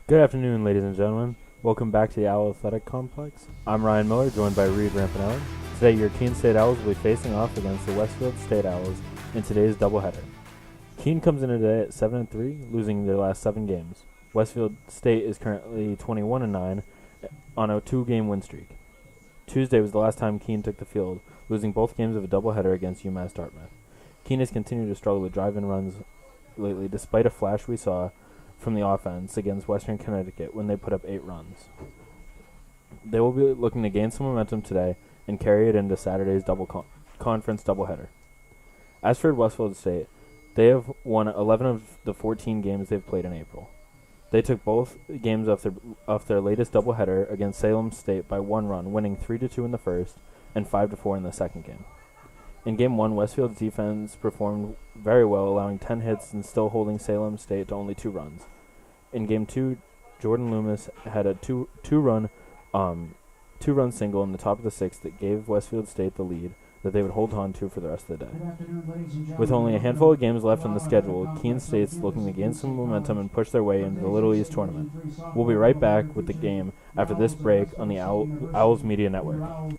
Good afternoon, ladies and gentlemen. Welcome back to the Owl Athletic Complex. I'm Ryan Miller, joined by Reed Rampanelli. Today, your Keene State Owls will be facing off against the Westfield State Owls in today's doubleheader. Keene comes in today at 7-3, losing their last 7 games. Westfield State is currently 21-9 on a 2-game win streak. Tuesday was the last time Keene took the field, losing both games of a doubleheader against UMass Dartmouth. Keene has continued to struggle with drive-in runs lately, despite a flash we saw from the offense against Western Connecticut when they put up 8 runs. They will be looking to gain some momentum today and carry it into Saturday's conference doubleheader. As for Westfield State, they have won 11 of the 14 games they've played in April. They took both games off their latest doubleheader against Salem State by 1 run, winning 3-2 in the first and 5-4 in the second game. In Game 1, Westfield's defense performed very well, allowing 10 hits and still holding Salem State to only 2 runs. In Game 2, Jordan Loomis had a two-run single in the top of the 6th that gave Westfield State the lead that they would hold on to for the rest of the day. With only a handful of games left on the schedule, Keene State's looking to gain some momentum and push their way into the Little East tournament. We'll be right back with the game after this break on the Owls Media Network.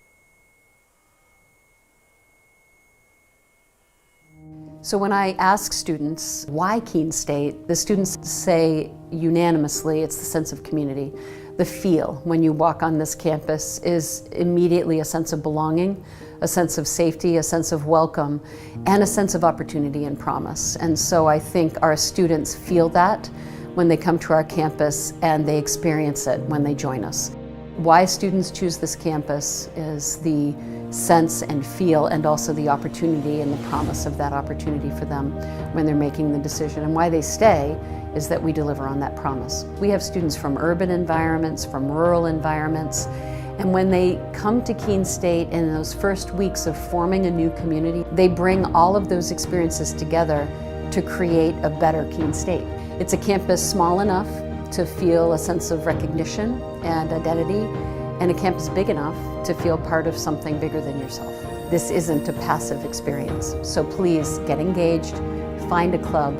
So when I ask students why Keene State, the students say unanimously it's the sense of community. The feel when you walk on this campus is immediately a sense of belonging, a sense of safety, a sense of welcome, and a sense of opportunity and promise. And so I think our students feel that when they come to our campus, and they experience it when they join us. Why students choose this campus is the sense and feel, and also the opportunity and the promise of that opportunity for them when they're making the decision. And why they stay is that we deliver on that promise. We have students from urban environments, from rural environments, and when they come to Keene State in those first weeks of forming a new community, they bring all of those experiences together to create a better Keene State. It's a campus small enough to feel a sense of recognition and identity, and a campus big enough to feel part of something bigger than yourself. This isn't a passive experience, so please get engaged, find a club,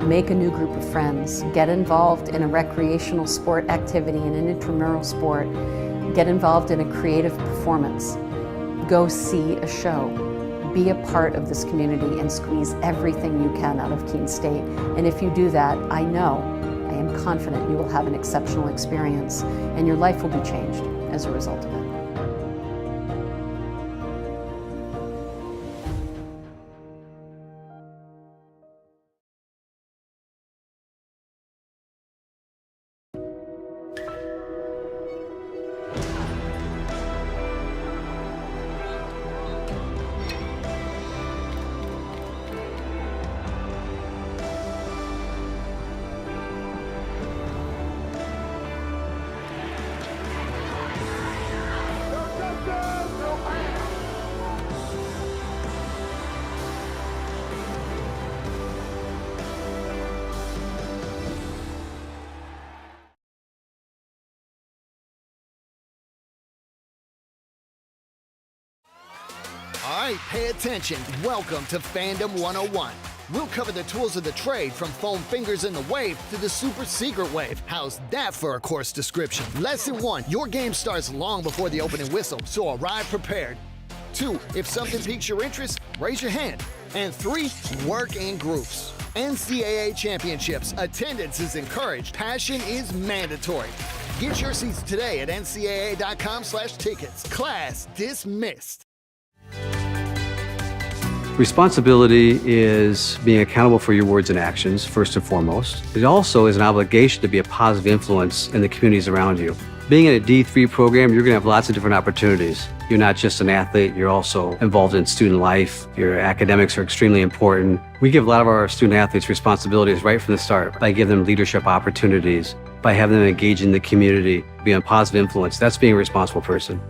make a new group of friends, get involved in a recreational sport activity, in an intramural sport, get involved in a creative performance, go see a show, be a part of this community and squeeze everything you can out of Keene State. And if you do that, I am confident you will have an exceptional experience and your life will be changed as a result of it. All right, pay attention. Welcome to Fandom 101. We'll cover the tools of the trade from foam fingers in the wave to the super secret wave. How's that for a course description? Lesson 1, your game starts long before the opening whistle, so arrive prepared. 2, if something piques your interest, raise your hand. And 3, work in groups. NCAA championships, attendance is encouraged, passion is mandatory. Get your seats today at ncaa.com/tickets. Class dismissed. Responsibility is being accountable for your words and actions, first and foremost. It also is an obligation to be a positive influence in the communities around you. Being in a D3 program, you're going to have lots of different opportunities. You're not just an athlete, you're also involved in student life. Your academics are extremely important. We give a lot of our student athletes responsibilities right from the start by giving them leadership opportunities, by having them engage in the community, be a positive influence. That's being a responsible person.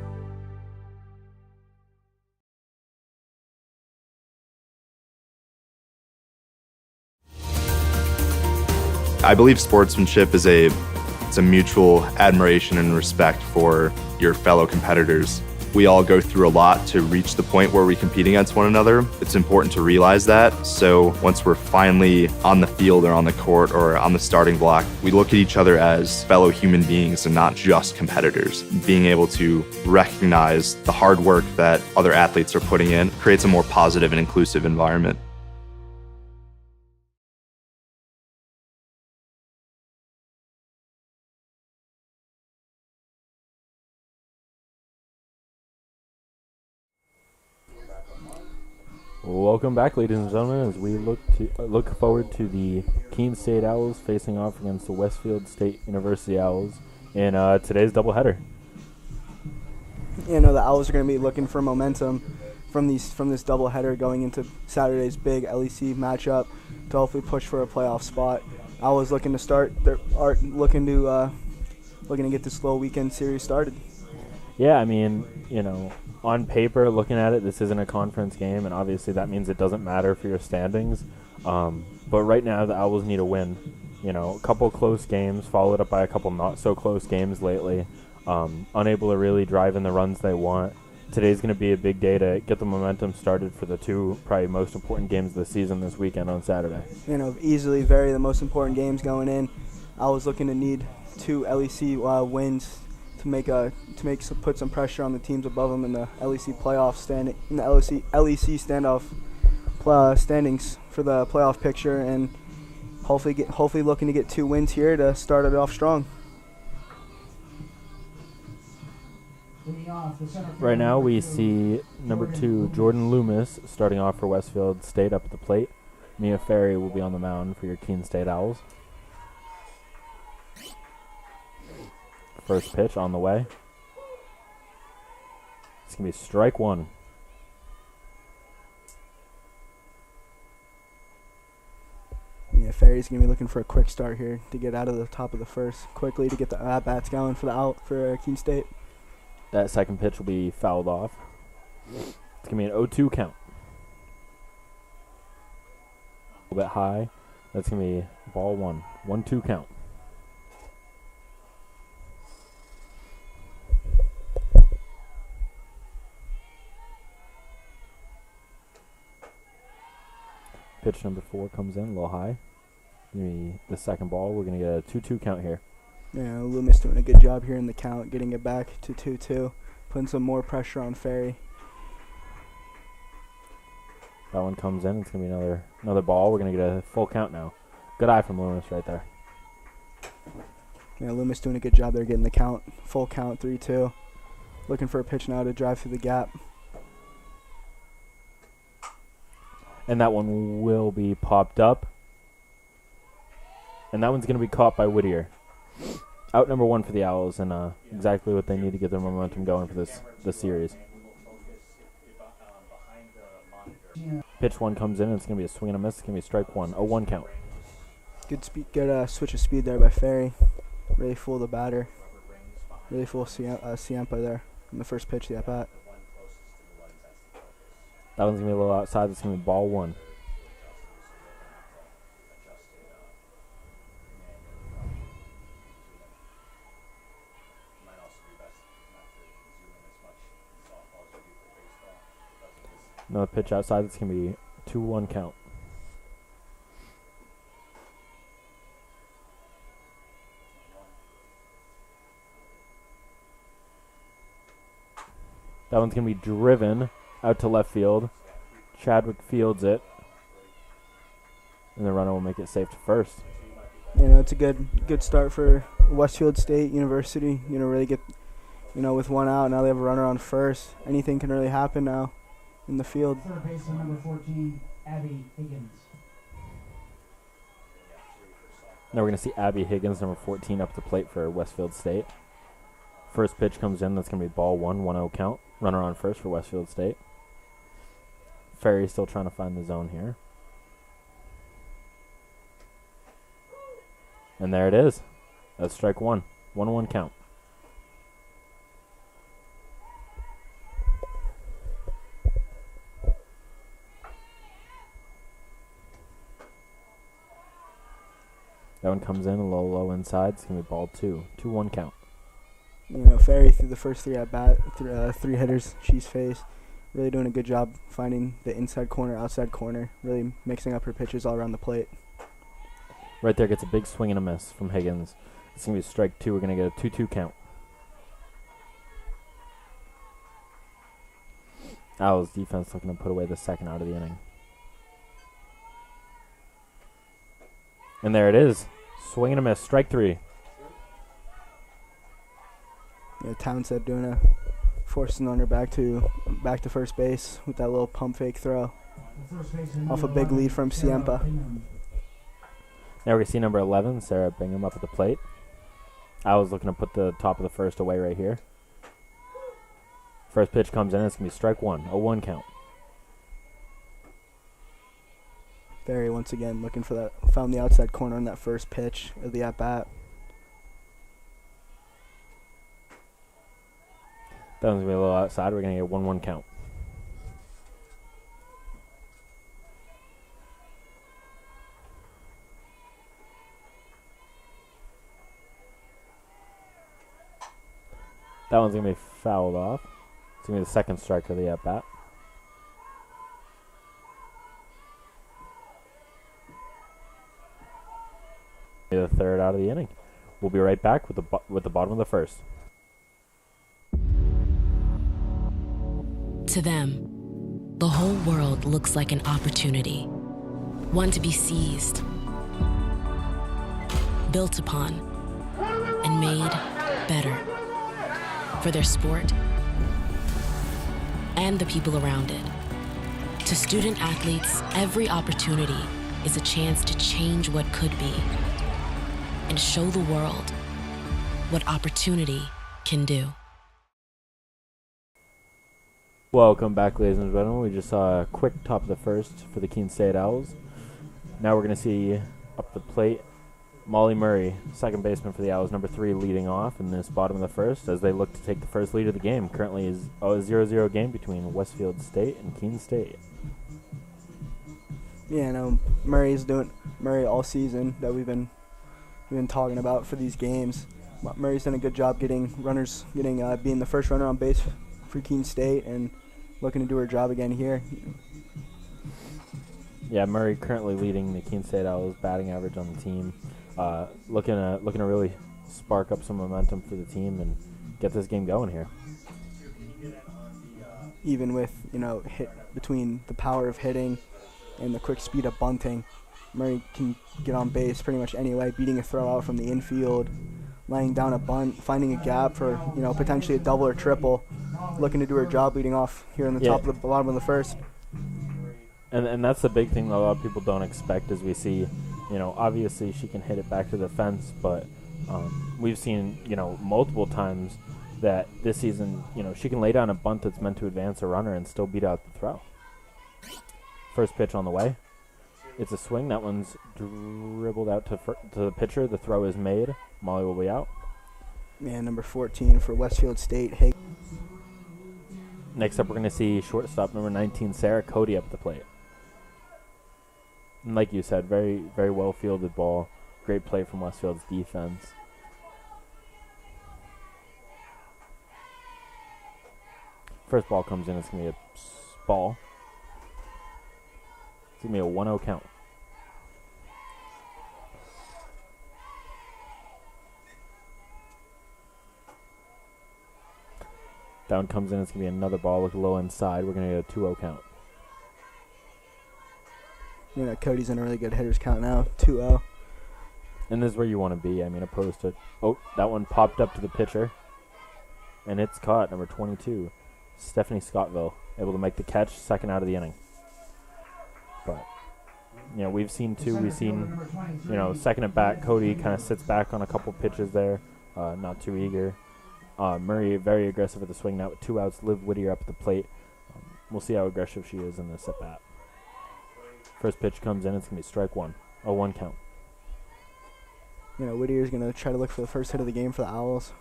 I believe sportsmanship is it's a mutual admiration and respect for your fellow competitors. we all go through a lot to reach the point where we compete against one another. It's important to realize that. So once we're finally on the field or on the court or on the starting block, we look at each other as fellow human beings and not just competitors. Being able to recognize the hard work that other athletes are putting in creates a more positive and inclusive environment. Welcome back, ladies and gentlemen, as we look forward to the Keene State Owls facing off against the Westfield State University Owls in today's doubleheader. You know, the Owls are going to be looking for momentum from this doubleheader going into Saturday's big LEC matchup to hopefully push for a playoff spot. Owls looking to get this slow weekend series started. Yeah, I mean, you know, on paper, looking at it, this isn't a conference game, and obviously that means it doesn't matter for your standings. But right now, the Owls need a win. You know, a couple close games, followed up by a couple not-so-close games lately. Unable to really drive in the runs they want. Today's going to be a big day to get the momentum started for the two probably most important games of the season this weekend on Saturday. You know, easily the most important games going in. Owls looking to need 2 LEC wins to put some pressure on the teams above them in the LEC playoff standing in the LEC standings for the playoff picture, and hopefully looking to get 2 wins here to start it off strong. Right now we see number 2 Jordan Loomis starting off for Westfield State up at the plate. Mia Ferry will be on the mound for your Keene State Owls. First pitch on the way. It's going to be strike 1. Yeah, Ferry's going to be looking for a quick start here to get out of the top of the first quickly to get the at-bats going for Keene State. That second pitch will be fouled off. It's going to be an 0-2 count. A little bit high. That's going to be ball 1. 1-2 count. Pitch number 4 comes in a little high. Maybe the second ball. We're going to get a 2-2 count here. Yeah, Loomis doing a good job here in the count, getting it back to 2-2, putting some more pressure on Ferry. That one comes in. It's going to be another ball. We're going to get a full count now. Good eye from Loomis right there. Yeah, Loomis doing a good job there getting the count, full count, 3-2. Looking for a pitch now to drive through the gap. And that one will be popped up. And that one's going to be caught by Whittier. Out number 1 for the Owls, and exactly what they need to get their momentum going for this series. Pitch 1 comes in, and it's going to be a swing and a miss. It's going to be strike 1. 0-1 count. Good switch of speed there by Ferry. Really fooled the batter. Really fooled Ciampa there in the first pitch of the at-bat. That one's going to be a little outside. It's going to be ball 1. Another pitch outside. It's going to be 2-1 count. That one's going to be driven out to left field. Chadwick fields it. And the runner will make it safe to first. You know, it's a good start for Westfield State University. You know, really get, with 1 out, now they have a runner on first. Anything can really happen now in the field. Third baseman number 14, Abby Higgins. Now we're going to see Abby Higgins, number 14, up the plate for Westfield State. First pitch comes in. That's going to be ball 1, 1-0 count. Runner on first for Westfield State. Ferry's still trying to find the zone here. And there it is. That's strike 1. 1-1 count. That one comes in a little low inside. It's going to be ball 2. 2-1 count. Ferry through the first three at bat, three hitters she's faced, really doing a good job finding the inside corner, outside corner, really mixing up her pitches all around the plate. Right there gets a big swing and a miss from Higgins. It's going to be strike two. We're going to get a 2-2 count. Owls defense looking to put away the second out of the inning. And there it is. Swing and a miss. Strike three. Yeah, Townsend forcing on her back to first base with that little pump fake throw off a big lead from Siempa. Now we're going to see number 11, Sarah Bingham, up at the plate. Owls looking to put the top of the first away right here. First pitch comes in. It's going to be strike one. A 1 count. Ferry once again looking for that. Found the outside corner on that first pitch of the at-bat. That one's going to be a little outside. We're going to get 1-1 count. That one's going to be fouled off. It's going to be the second strike of the at-bat. The third out of the inning. We'll be right back with the bottom of the first. To them, the whole world looks like an opportunity, one to be seized, built upon, and made better for their sport and the people around it. To student athletes, every opportunity is a chance to change what could be and show the world what opportunity can do. Welcome back, ladies and gentlemen. We just saw a quick top of the first for the Keene State Owls. Now we're going to see up the plate Molly Murray, second baseman for the Owls, number 3, leading off in this bottom of the first as they look to take the first lead of the game. Currently is a 0-0 game between Westfield State and Keene State. Yeah, Murray all season that we've been talking about for these games. Murray's done a good job being the first runner on base for Keene State and looking to do her job again here. Yeah, Murray currently leading the Keene State Owls batting average on the team. Looking to really spark up some momentum for the team and get this game going here. Even with hit between the power of hitting and the quick speed of bunting, Murray can get on base pretty much anyway, beating a throw out from the infield, laying down a bunt, finding a gap for potentially a double or triple, looking to do her job leading off here in the top of the bottom of the first. And that's the big thing that a lot of people don't expect as we see, obviously she can hit it back to the fence, but we've seen, multiple times that this season, she can lay down a bunt that's meant to advance a runner and still beat out the throw. First pitch on the way. It's a swing. That one's dribbled out to the pitcher. The throw is made. Molly will be out. Yeah, number 14 for Westfield State. Next up, we're going to see shortstop number 19, Sarah Cody, up at the plate. And like you said, very, very well fielded ball. Great play from Westfield's defense. First ball comes in. It's going to be a ball. It's going to be a 1-0 count. That one comes in. It's going to be another ball with low inside. We're going to get a 2-0 count. Cody's in a really good hitter's count now, 2-0. And this is where you want to be. Opposed to... Oh, that one popped up to the pitcher. And it's caught, number 22. Stephanie Scottville, able to make the catch, second out of the inning. But, we've seen two. We've seen, second at bat, Cody kind of sits back on a couple pitches there, not too eager. Murray very aggressive at the swing now with 2 outs. Liv Whittier up at the plate. We'll see how aggressive she is in this at bat. First pitch comes in. It's going to be strike one. A 1 count. Whittier's going to try to look for the first hit of the game for the Owls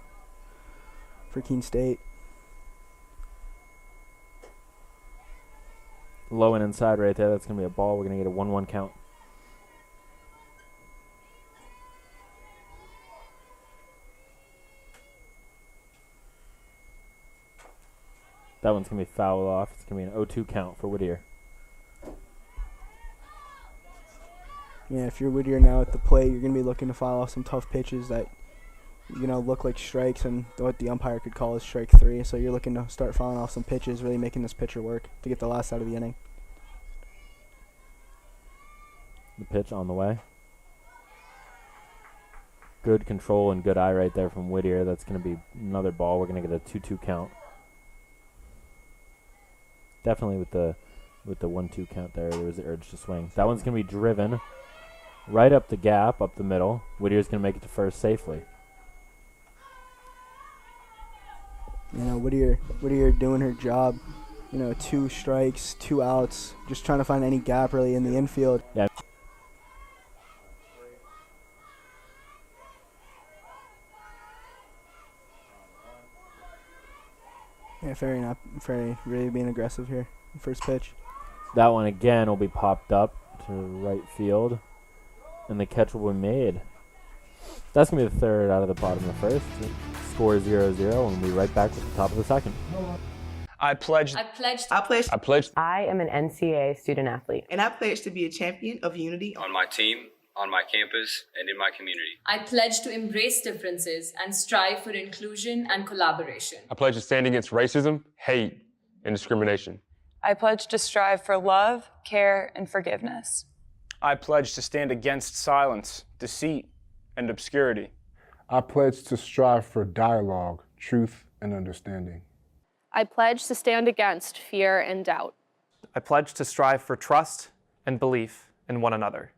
for Keene State. Low and inside right there. That's going to be a ball. We're going to get a 1-1 count. That one's going to be fouled off. It's going to be an 0-2 count for Whittier. Yeah, if you're Whittier now at the plate, you're going to be looking to foul off some tough pitches that, look like strikes and what the umpire could call is strike 3. So you're looking to start fouling off some pitches, really making this pitcher work to get the last out of the inning. The pitch on the way. Good control and good eye right there from Whittier. That's going to be another ball. We're going to get a 2-2 count. Definitely with the 1-2 count there was the urge to swing. That one's going to be driven right up the gap, up the middle. Whittier's going to make it to first safely. Whittier doing her job. 2 strikes, 2 outs, just trying to find any gap really in the infield. Yeah. Yeah, Ferry really being aggressive here. First pitch. That one again will be popped up to right field, and the catch will be made. That's going to be the third out of the bottom of the first. Score 0-0, and we'll be right back at the top of the second. I pledge. I am an NCAA student athlete. And I pledge to be a champion of unity on my team, on my campus, and in my community. I pledge to embrace differences and strive for inclusion and collaboration. I pledge to stand against racism, hate, and discrimination. I pledge to strive for love, care, and forgiveness. I pledge to stand against silence, deceit, and obscurity. I pledge to strive for dialogue, truth, and understanding. I pledge to stand against fear and doubt. I pledge to strive for trust and belief in one another.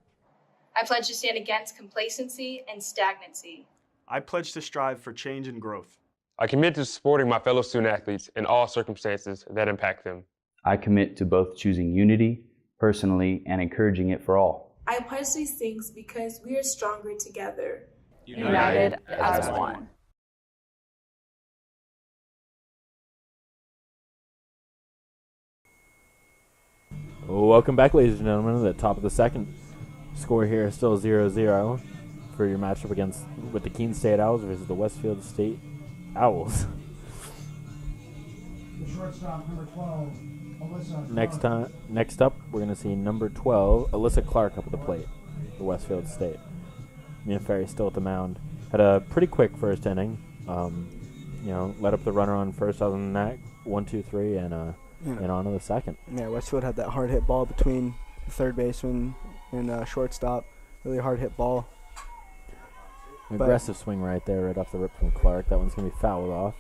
I pledge to stand against complacency and stagnancy. I pledge to strive for change and growth. I commit to supporting my fellow student athletes in all circumstances that impact them. I commit to both choosing unity personally and encouraging it for all. I pledge these things because we are stronger together. United as one. Welcome back, ladies and gentlemen, to the top of the second. Score here is still 0-0 for your matchup with the Keene State Owls versus the Westfield State Owls. The shortstop, number 12, Alyssa Next up, we're going to see number 12, Alyssa Clark, up at the plate for Westfield State. Me and Ferry still at the mound. Had a pretty quick first inning. Let up the runner on first. Other than that, 1, 2, 3, and on to the second. Yeah, Westfield had that hard hit ball between the third baseman and shortstop. Really hard hit ball. Aggressive swing right there, right off the rip from Clark. That one's going to be fouled off.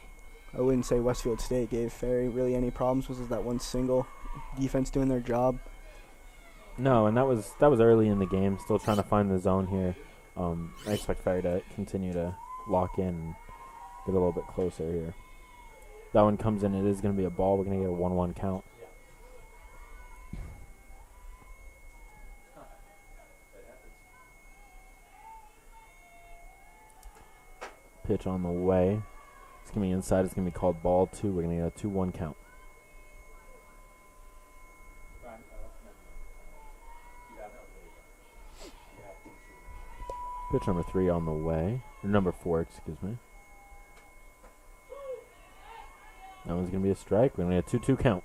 I wouldn't say Westfield State gave Ferry really any problems. Was that one single? Defense doing their job. No, and that was early in the game. Still trying to find the zone here. I expect Ferry to continue to lock in and get a little bit closer here. That one comes in. It is going to be a ball. We're going to get a 1-1 count. Pitch on the way. It's going to be inside. It's going to be called ball 2. We're going to get a 2-1 count. Pitch number 3 on the way. Or number 4, excuse me. That one's going to be a strike. We're going to get a 2-2 count.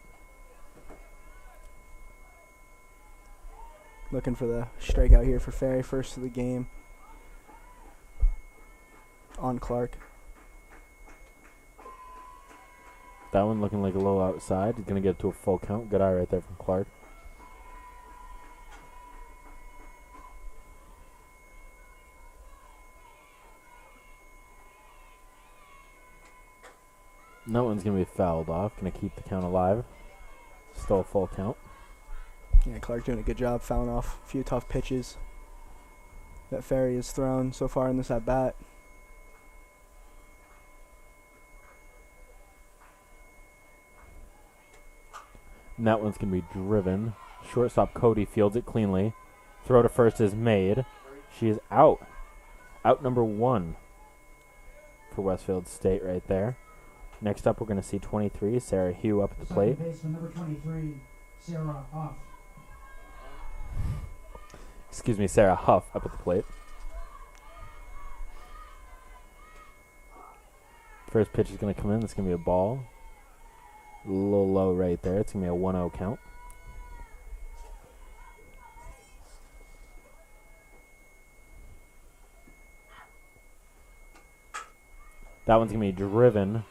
Looking for the strikeout here for Ferry. First of the game. On Clark. That one looking like a little outside. He's going to get to a full count. Good eye right there from Clark. And that one's going to be fouled off. Going to keep the count alive. Still a full count. Yeah, Clark doing a good job fouling off a few tough pitches that Ferry has thrown so far in this at-bat. And that one's going to be driven. Shortstop Cody fields it cleanly. Throw to first is made. She is out. Out number 1 for Westfield State right there. Next up, we're going to see 23, Sarah Hugh up at the plate. Baseman number 23, Sarah Huff. Excuse me, Sarah Huff up at the plate. First pitch is going to come in. It's going to be a ball. A little low right there. It's going to be a 1-0 count. That one's going to be driven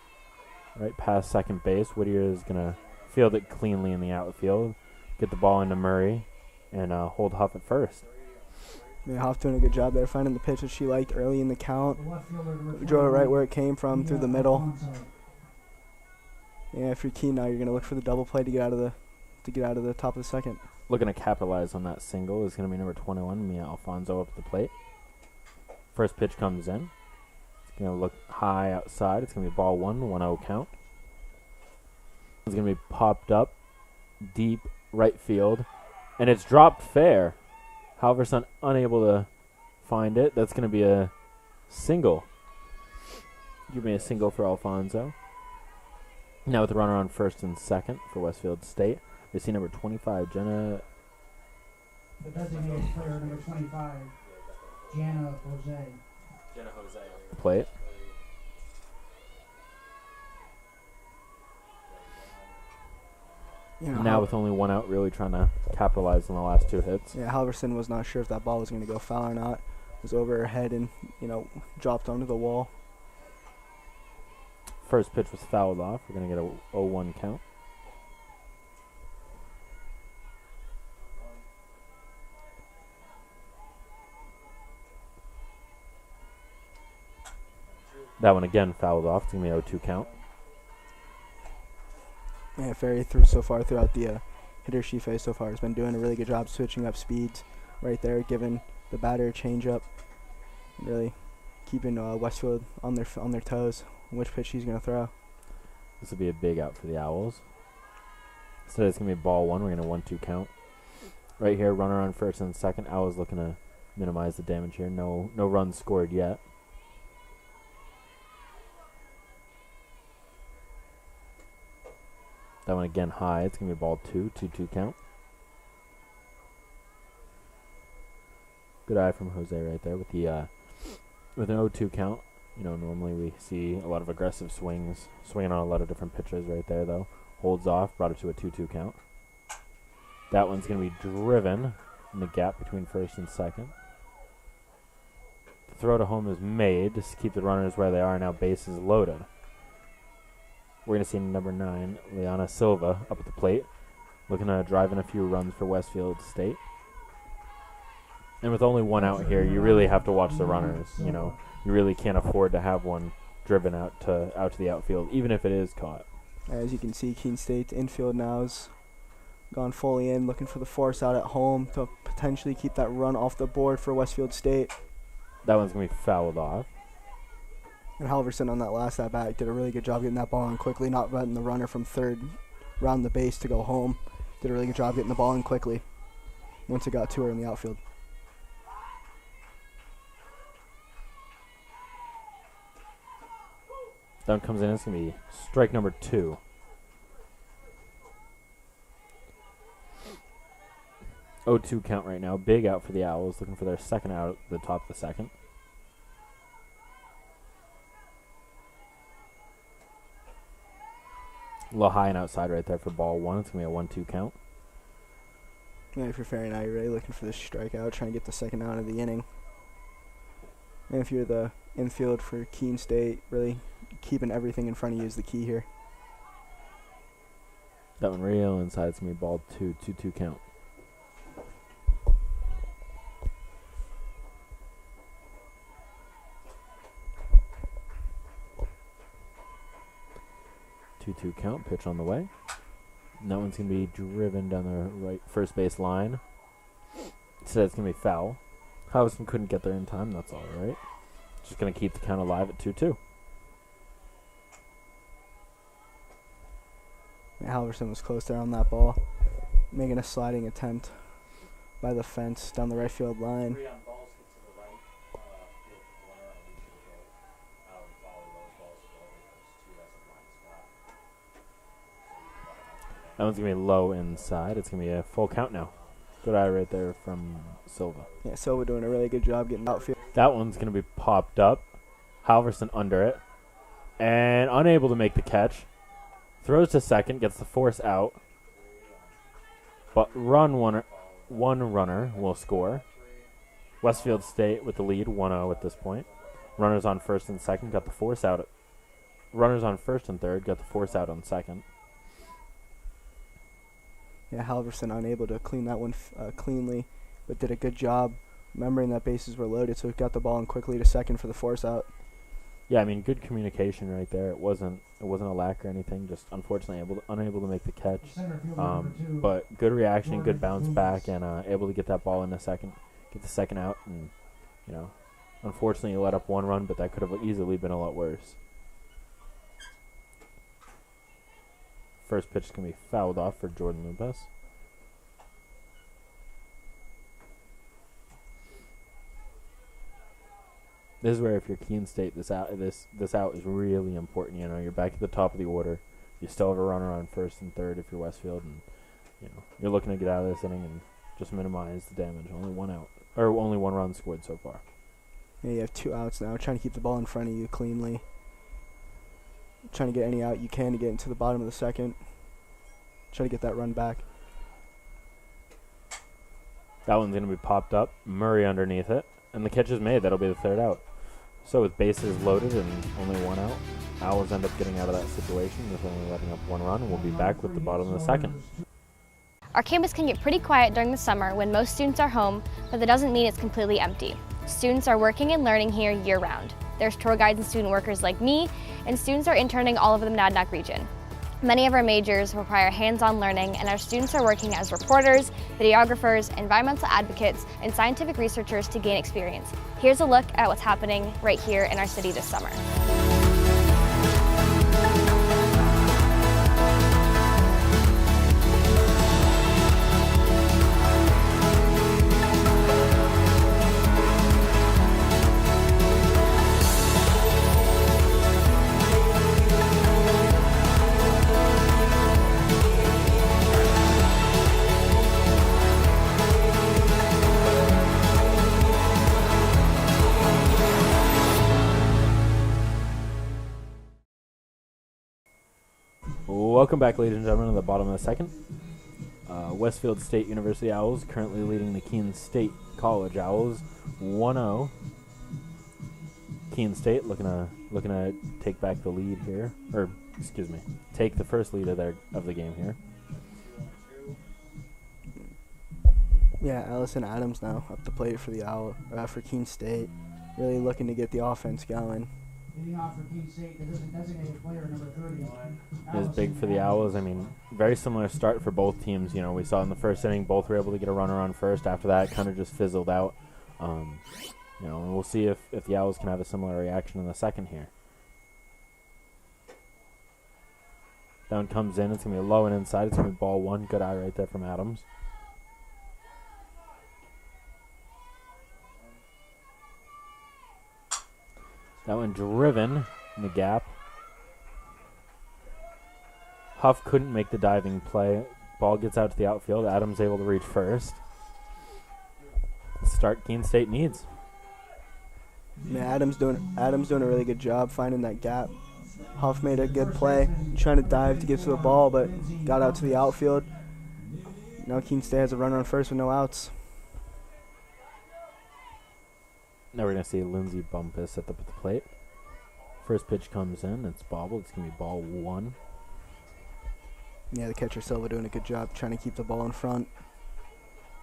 right past second base. Whittier is going to field it cleanly in the outfield, get the ball into Murray, and hold Huff at first. Yeah, Huff doing a good job there, finding the pitch that she liked early in the count. Drove it right where it came from, through the middle. Yeah, if you're Keene now, you're going to look for the double play to get out of the top of the second. Looking to capitalize on that single is going to be number 21, Mia Alfonso, up at the plate. First pitch comes in. It's going to look high outside. It's going to be ball 1-0 count. It's going to be popped up deep right field, and it's dropped fair. Halverson unable to find it. That's going to be a single. Give me a single for Alfonso. Now with the runner on first and second for Westfield State, we see number 25, Jenna. The designated player, number 25, Jana Jose. Jenna Jose. Plate. Now with only one out, really trying to capitalize on the last two hits. Yeah, Halverson was not sure if that ball was going to go foul or not. It was over her head and, dropped onto the wall. First pitch was fouled off. We're going to get a 0-1 count. That one again fouled off. It's going to be 0-2 count. Yeah, Ferry so far throughout the hitter she faced so far has been doing a really good job switching up speeds right there, giving the batter a changeup, really keeping Westfield on their toes. Which pitch he's going to throw. This will be a big out for the Owls. Instead, it's going to be ball 1. We're going to 1-2 count. Right here, runner on first and second. Owls looking to minimize the damage here. No runs scored yet. That one again high. It's going to be ball 2, 2-2 count. Good eye from Jose right there with the with an 0-2 count. Normally we see a lot of aggressive swings, swinging on a lot of different pitches right there, though. Holds off, brought it to a 2-2 count. That one's going to be driven in the gap between first and second. The throw to home is made to keep the runners where they are. Now bases loaded. We're going to see number 9, Liana Silva, up at the plate, looking to drive in a few runs for Westfield State. And with only one out here, you really have to watch the runners. You really can't afford to have one driven out to the outfield, even if it is caught. As you can see, Keene State's infield now has gone fully in, looking for the force out at home to potentially keep that run off the board for Westfield State. That one's going to be fouled off. And Halverson on that last at-bat did a really good job getting that ball in quickly, not letting the runner from third round the base to go home. Did a really good job getting the ball in quickly once it got to her in the outfield. That one comes in. It's going to be strike number 2. Oh, 2 count right now. Big out for the Owls, looking for their second out at the top of the second. A little high and outside right there for ball 1. It's going to be a 1-2 count. Yeah, if you're Ferry now, you're really looking for the strikeout, trying to get the second out of the inning. And if you're the infield for Keene State, really keeping everything in front of you is the key here. That one real inside. It's going to be ball 2, 2-2 count. Two count, pitch on the way. And that one's going to be driven down the right first base line. Instead, it's going to be foul. Halverson couldn't get there in time. That's all right. Just going to keep the count alive at 2-2. Halverson was close there on that ball, making a sliding attempt by the fence down the right field line. That one's going to be low inside. It's going to be a full count now. Good eye right there from Silva. Yeah, Silva doing a really good job getting outfield. That one's going to be popped up. Halverson under it. And unable to make the catch. Throws to second, gets the force out. But one runner will score. Westfield State with the lead, 1-0 at this point. Runners on first and second, got the force out. Runners on first and third, got the force out on second. Yeah, Halverson unable to clean that one cleanly, but did a good job remembering that bases were loaded, so he got the ball in quickly to second for the force out. Yeah, I mean, good communication right there. It wasn't a lack or anything. Just unfortunately unable to make the catch. But good reaction, good bounce back, and able to get that ball in a second, get the second out, and unfortunately he let up one run, but that could have easily been a lot worse. First pitch is going to be fouled off for Jordan Lupes. This is where if you're Keene State, this out is really important. You're back at the top of the order. You still have a runner on first and third if you're Westfield, and you're looking to get out of this inning and just minimize the damage. Only one run scored so far. Yeah, you have 2 outs now. Trying to keep the ball in front of you cleanly. Trying to get any out you can to get into the bottom of the second. Try to get that run back. That one's going to be popped up. Murray underneath it. And the catch is made. That'll be the third out. So with bases loaded and only 1 out, Owls end up getting out of that situation with only letting up 1 run. We'll be back with the bottom of the second. Our campus can get pretty quiet during the summer when most students are home, but that doesn't mean it's completely empty. Students are working and learning here year-round. There's tour guides and student workers like me, and students are interning all over the Monadnock region. Many of our majors require hands-on learning, and our students are working as reporters, videographers, environmental advocates, and scientific researchers to gain experience. Here's a look at what's happening right here in our city this summer. Welcome back, ladies and gentlemen, to the bottom of the second. Westfield State University Owls currently leading the Keene State College Owls 1-0. Keene State looking to take back the lead here, or excuse me, take the first lead of the game here. Yeah, Allison Adams now up the plate for for Keene State, really looking to get the offense going. Leading off for Keene State, the designated player, number 30. It was big for the Owls. I mean, very similar start for both teams. We saw in the first inning, both were able to get a runner on first. After that, it kind of just fizzled out. And we'll see if the Owls can have a similar reaction in the second here. That one comes in. It's going to be low and inside. It's going to be ball 1. Good eye right there from Adams. That one driven in the gap. Huff couldn't make the diving play. Ball gets out to the outfield. Adams able to reach first. Start Keene State needs. Yeah, Adams doing a really good job finding that gap. Huff made a good play, trying to dive to get to the ball, but got out to the outfield. Now Keene State has a runner on first with no outs. Now we're going to see Lindsey Bumpus at the plate. First pitch comes in. It's bobbled. It's going to be ball 1. Yeah, the catcher Silva doing a good job trying to keep the ball in front.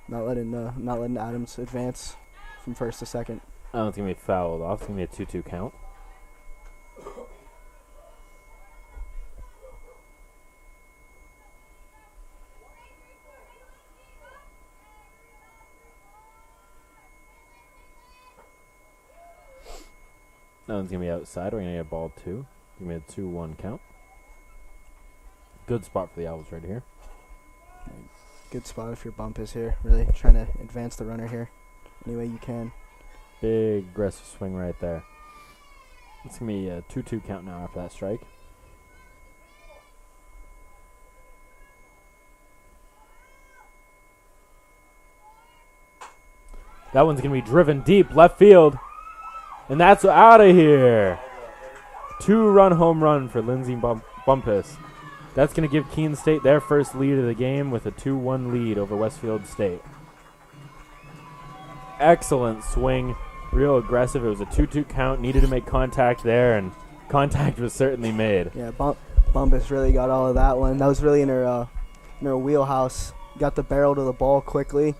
Not letting Adams advance from first to second. Oh, it's going to be fouled off. It's going to be a 2-2 count. That one's going to be outside. We're going to get ball 2. Going to be a 2-1 count. Good spot for the Owls right here. Good spot if your bump is here. Really trying to advance the runner here any way you can. Big aggressive swing right there. It's going to be a 2-2 count now after that strike. That one's going to be driven deep left field. And that's out of here. 2-run home run for Lindsey Bumpus. That's going to give Keene State their first lead of the game with a 2-1 lead over Westfield State. Excellent swing, real aggressive. It was a 2-2 count, needed to make contact there, and contact was certainly made. Yeah, Bumpus really got all of that one. That was really in her wheelhouse. Got the barrel to the ball quickly,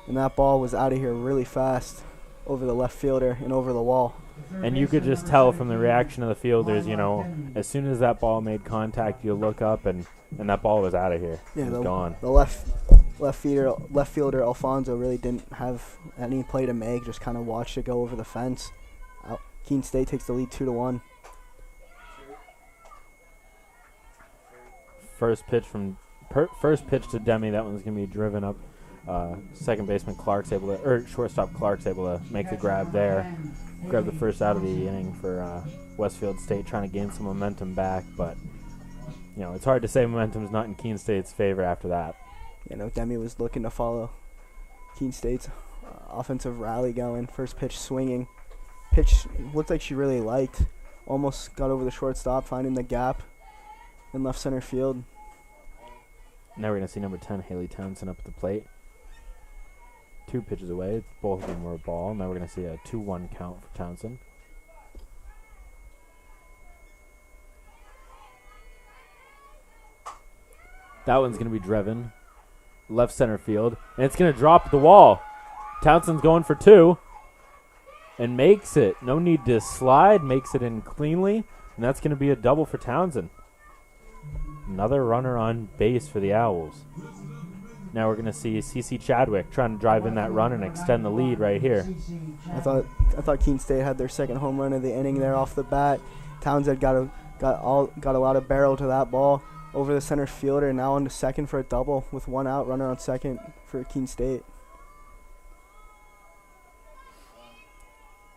and that ball was out of here really fast over the left fielder and over the wall. And you could just tell from the reaction of the fielders, you know, as soon as that ball made contact, you look up and that ball was out of here. Yeah, it was gone. The left fielder Alfonso really didn't have any play to make, just kind of watched it go over the fence. Keene State takes the lead 2-1. First pitch to Demi. That one's gonna be driven up. Second baseman shortstop Clark's able to make the grab there. Grab the first out of the inning for Westfield State, trying to gain some momentum back. But you know, it's hard to say momentum's not in Keene State's favor after that. You know, Demi was looking to follow Keene State's offensive rally going. First pitch swinging. Pitch looked like she really liked. Almost got over the shortstop, finding the gap in left center field. Now we're going to see number 10, Haley Townsend, up at the plate. 2 pitches away. Both of them were a ball. Now we're going to see a 2-1 count for Townsend. That one's going to be driven left center field, and it's going to drop the wall. Townsend's going for 2 and makes it. No need to slide, makes it in cleanly, and that's going to be a double for Townsend. Another runner on base for the Owls. Now we're going to see CC Chadwick trying to drive in that run and extend the lead right here. I thought Keene State had their second home run of the inning there off the bat. Townsend got a lot of barrel to that ball over the center fielder, now on to second for a double with 1 out, runner on second for Keene State.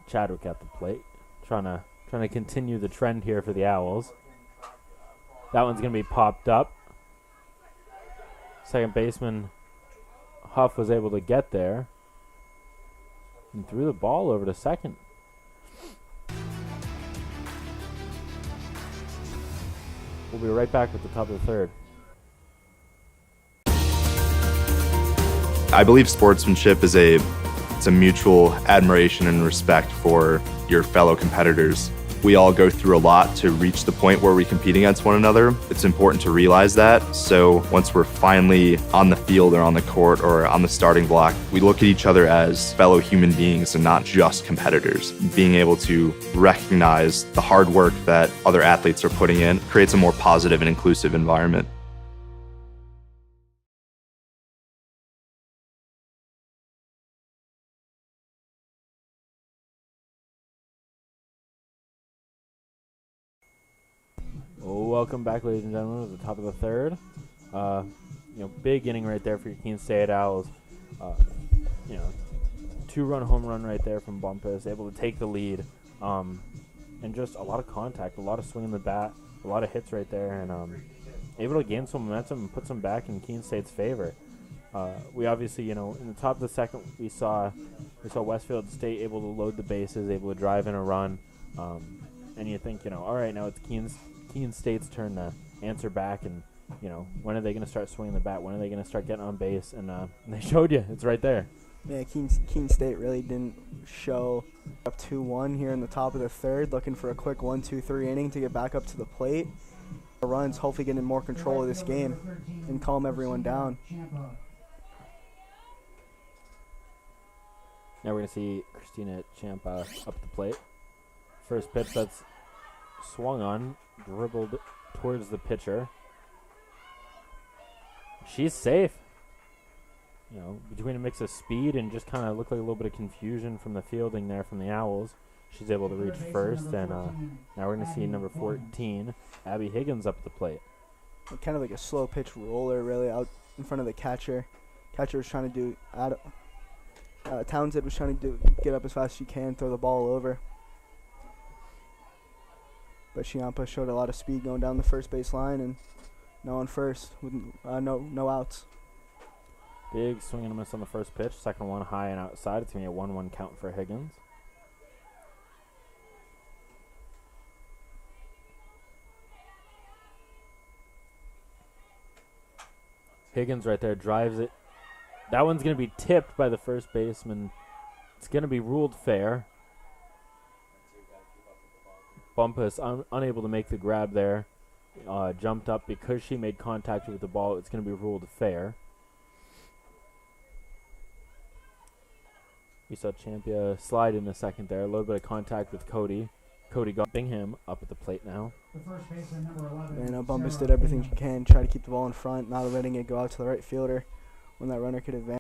Chadwick at the plate, trying to continue the trend here for the Owls. That one's going to be popped up. Second baseman Huff was able to get there and threw the ball over to second. We'll be right back with the top of the third. I believe sportsmanship is a mutual admiration and respect for your fellow competitors. We all go through a lot to reach the point where we compete against one another. It's important to realize that. So once we're finally on the field or on the court or on the starting block, we look at each other as fellow human beings and not just competitors. Being able to recognize the hard work that other athletes are putting in creates a more positive and inclusive environment. Welcome back, ladies and gentlemen, to the top of the third. Big inning right there for your Keene State Owls. 2-run home run right there from Bumpus, able to take the lead. And just a lot of contact, a lot of swing in the bat, a lot of hits right there, and able to gain some momentum and put some back in Keene State's favor. We obviously, in the top of the second, we saw Westfield State able to load the bases, able to drive in a run. And you think, all right, now it's Keene State's turn to answer back, and when are they going to start swinging the bat? When are they going to start getting on base? And they showed you. It's right there. Yeah, Keene State really didn't show. Up 2-1 here in the top of the third, looking for a quick 1-2-3 inning to get back up to the plate. The runs, hopefully getting more control of this game and calm everyone down. Now we're going to see Christina Champa up the plate. First pitch that's swung on, dribbled towards the pitcher. She's safe. Between a mix of speed and just kind of looked like a little bit of confusion from the fielding there from the Owls, she's able to reach first. And now we're going to see number 14, Abby Higgins, up the plate. Kind of like a slow pitch roller, really, out in front of the catcher. Catcher was trying to Townsend was trying to get up as fast as she can, throw the ball over. But Chiampa showed a lot of speed going down the first base line and no on first with no outs. Big swing and a miss on the first pitch. Second one high and outside. It's going to be a 1-1 count for Higgins. Higgins right there drives it. That one's going to be tipped by the first baseman. It's going to be ruled fair. Bumpus unable to make the grab there. Jumped up because she made contact with the ball. It's going to be ruled fair. We saw Champia slide in a second there. A little bit of contact with Cody. Cody got Bingham up at the plate now. The first baseman, number 11. And Bumpus did everything she can, try to keep the ball in front, not letting it go out to the right fielder when that runner could advance.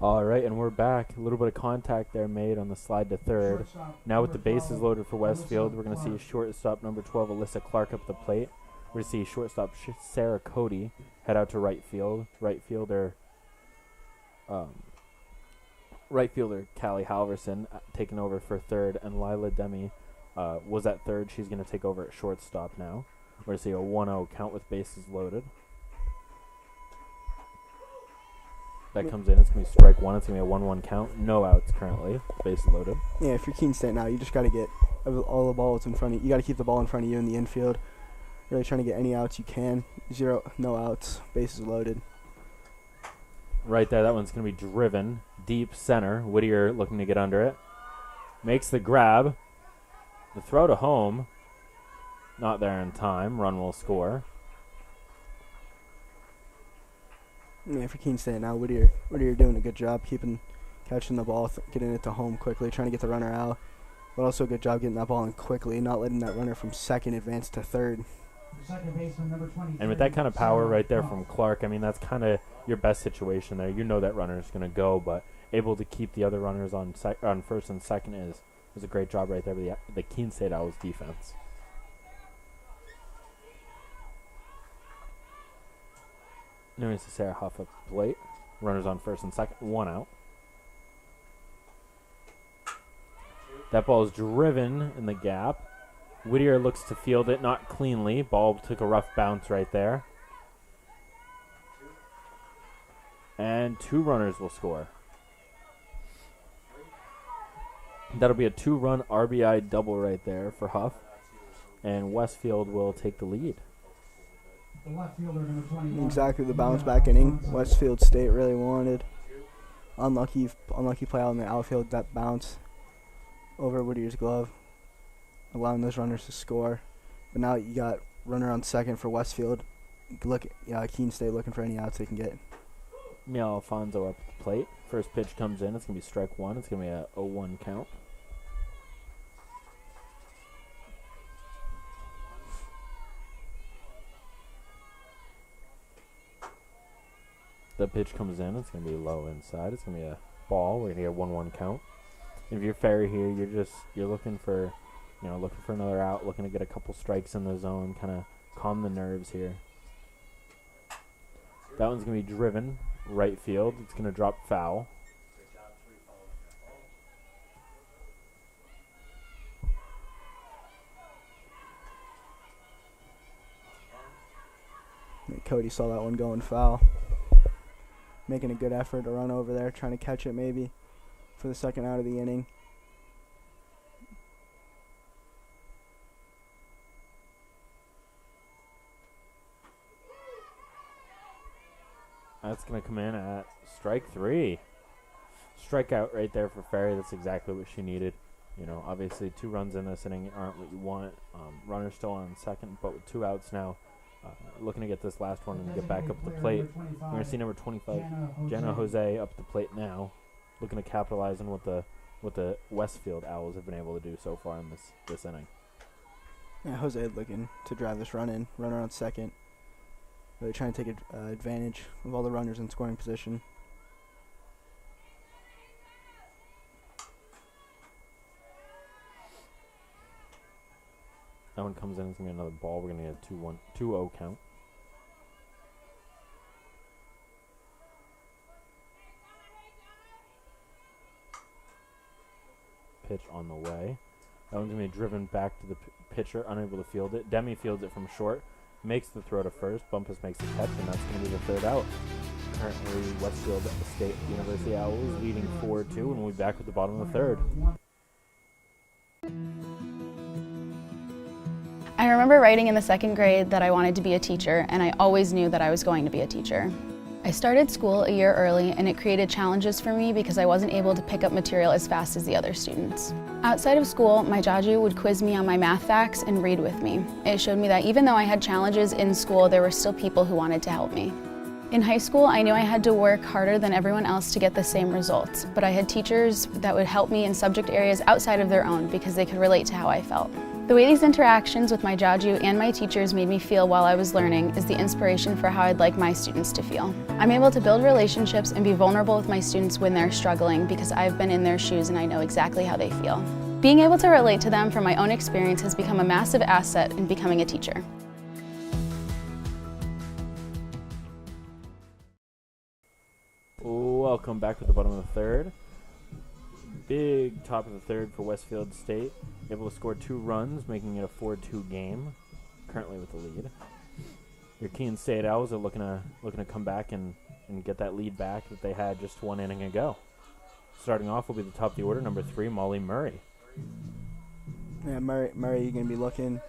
All right, and we're back. A little bit of contact there made on the slide to third. Now with the bases loaded for Westfield, we're going to see shortstop number 12, Alyssa Clark, up the plate. We're going to see shortstop Sarah Cody head out to right field. Right fielder Callie Halverson taking over for third, and Lila Demi was at third. She's going to take over at shortstop now. We're going to see a 1-0 count with bases loaded. That comes in, it's going to be strike one. It's going to be a 1-1 count. No outs currently. Bases loaded. Yeah, if you're Keene State now, you just got to get all the balls in front of you. You got to keep the ball in front of you in the infield. Really trying to get any outs you can. No outs. Bases loaded. Right there, that one's going to be driven deep center. Whittier looking to get under it. Makes the grab. The throw to home. Not there in time. Run will score. Yeah, for Keene State now, Whittier doing a good job catching the ball, getting it to home quickly, trying to get the runner out. But also a good job getting that ball in quickly, not letting that runner from second advance to third. Second baseman, number 23. And with that kind of power right there from Clark, I mean, that's kind of your best situation there. You know that runner is going to go, but able to keep the other runners on first and second is a great job right there by the Keene State Owls defense. Now it's Sarah Huff up the plate. Runners on first and second. 1 out. That ball is driven in the gap. Whittier looks to field it, not cleanly. Ball took a rough bounce right there. And 2 runners will score. That'll be a 2-run RBI double right there for Huff. And Westfield will take the lead. The left fielder, number 21. Exactly the bounce back inning Westfield State really wanted. Unlucky play out in the outfield, that bounce over Whittier's glove, allowing those runners to score. But now you got runner on second for Westfield. Keene State looking for any outs they can get. Miguel Alfonso up at the plate. First pitch comes in. It's going to be strike 1. It's going to be a 0-1 count. The pitch comes in. It's going to be low inside. It's going to be a ball. We're going to get a 1-1 count. If you're fair here, you're looking for, looking for another out, looking to get a couple strikes in the zone, kind of calm the nerves here. That one's going to be driven right field. It's going to drop foul. Cody saw that one going foul. Making a good effort to run over there, trying to catch it maybe for the second out of the inning. That's going to come in at strike 3. Strikeout right there for Ferry. That's exactly what she needed. Obviously 2 runs in this inning aren't what you want. Runner still on second, but with 2 outs now. Looking to get this last one and get back up the plate. We're going to see number 25, Jenna Jose, up the plate now. Looking to capitalize on what the Westfield Owls have been able to do so far in this inning. Yeah, Jose looking to drive this run in. Runner on second. Really trying to take advantage of all the runners in scoring position. That one comes in. It's going to be another ball. We're going to get a 2-0 count. Pitch on the way. That one's going to be driven back to the pitcher, unable to field it. Demi fields it from short, makes the throw to first. Bumpus makes the catch, and that's going to be the 3rd out. Currently, Westfield State University Owls leading 4-2, and we'll be back with the bottom of the 3rd. I remember writing in the 2nd grade that I wanted to be a teacher, and I always knew that I was going to be a teacher. I started school a year early, and it created challenges for me because I wasn't able to pick up material as fast as the other students. Outside of school, my jaju would quiz me on my math facts and read with me. It showed me that even though I had challenges in school, there were still people who wanted to help me. In high school, I knew I had to work harder than everyone else to get the same results, but I had teachers that would help me in subject areas outside of their own because they could relate to how I felt. The way these interactions with my jaju and my teachers made me feel while I was learning is the inspiration for how I'd like my students to feel. I'm able to build relationships and be vulnerable with my students when they're struggling because I've been in their shoes and I know exactly how they feel. Being able to relate to them from my own experience has become a massive asset in becoming a teacher. Welcome back to the bottom of the 3rd. Big top of the 3rd for Westfield State. Able to score 2 runs, making it a 4-2 game. Currently with the lead. Your Keene State Owls are looking to come back and get that lead back that they had just 1 inning ago. Starting off will be the top of the order, number 3, Molly Murray. Yeah, Murray, you're going to be looking,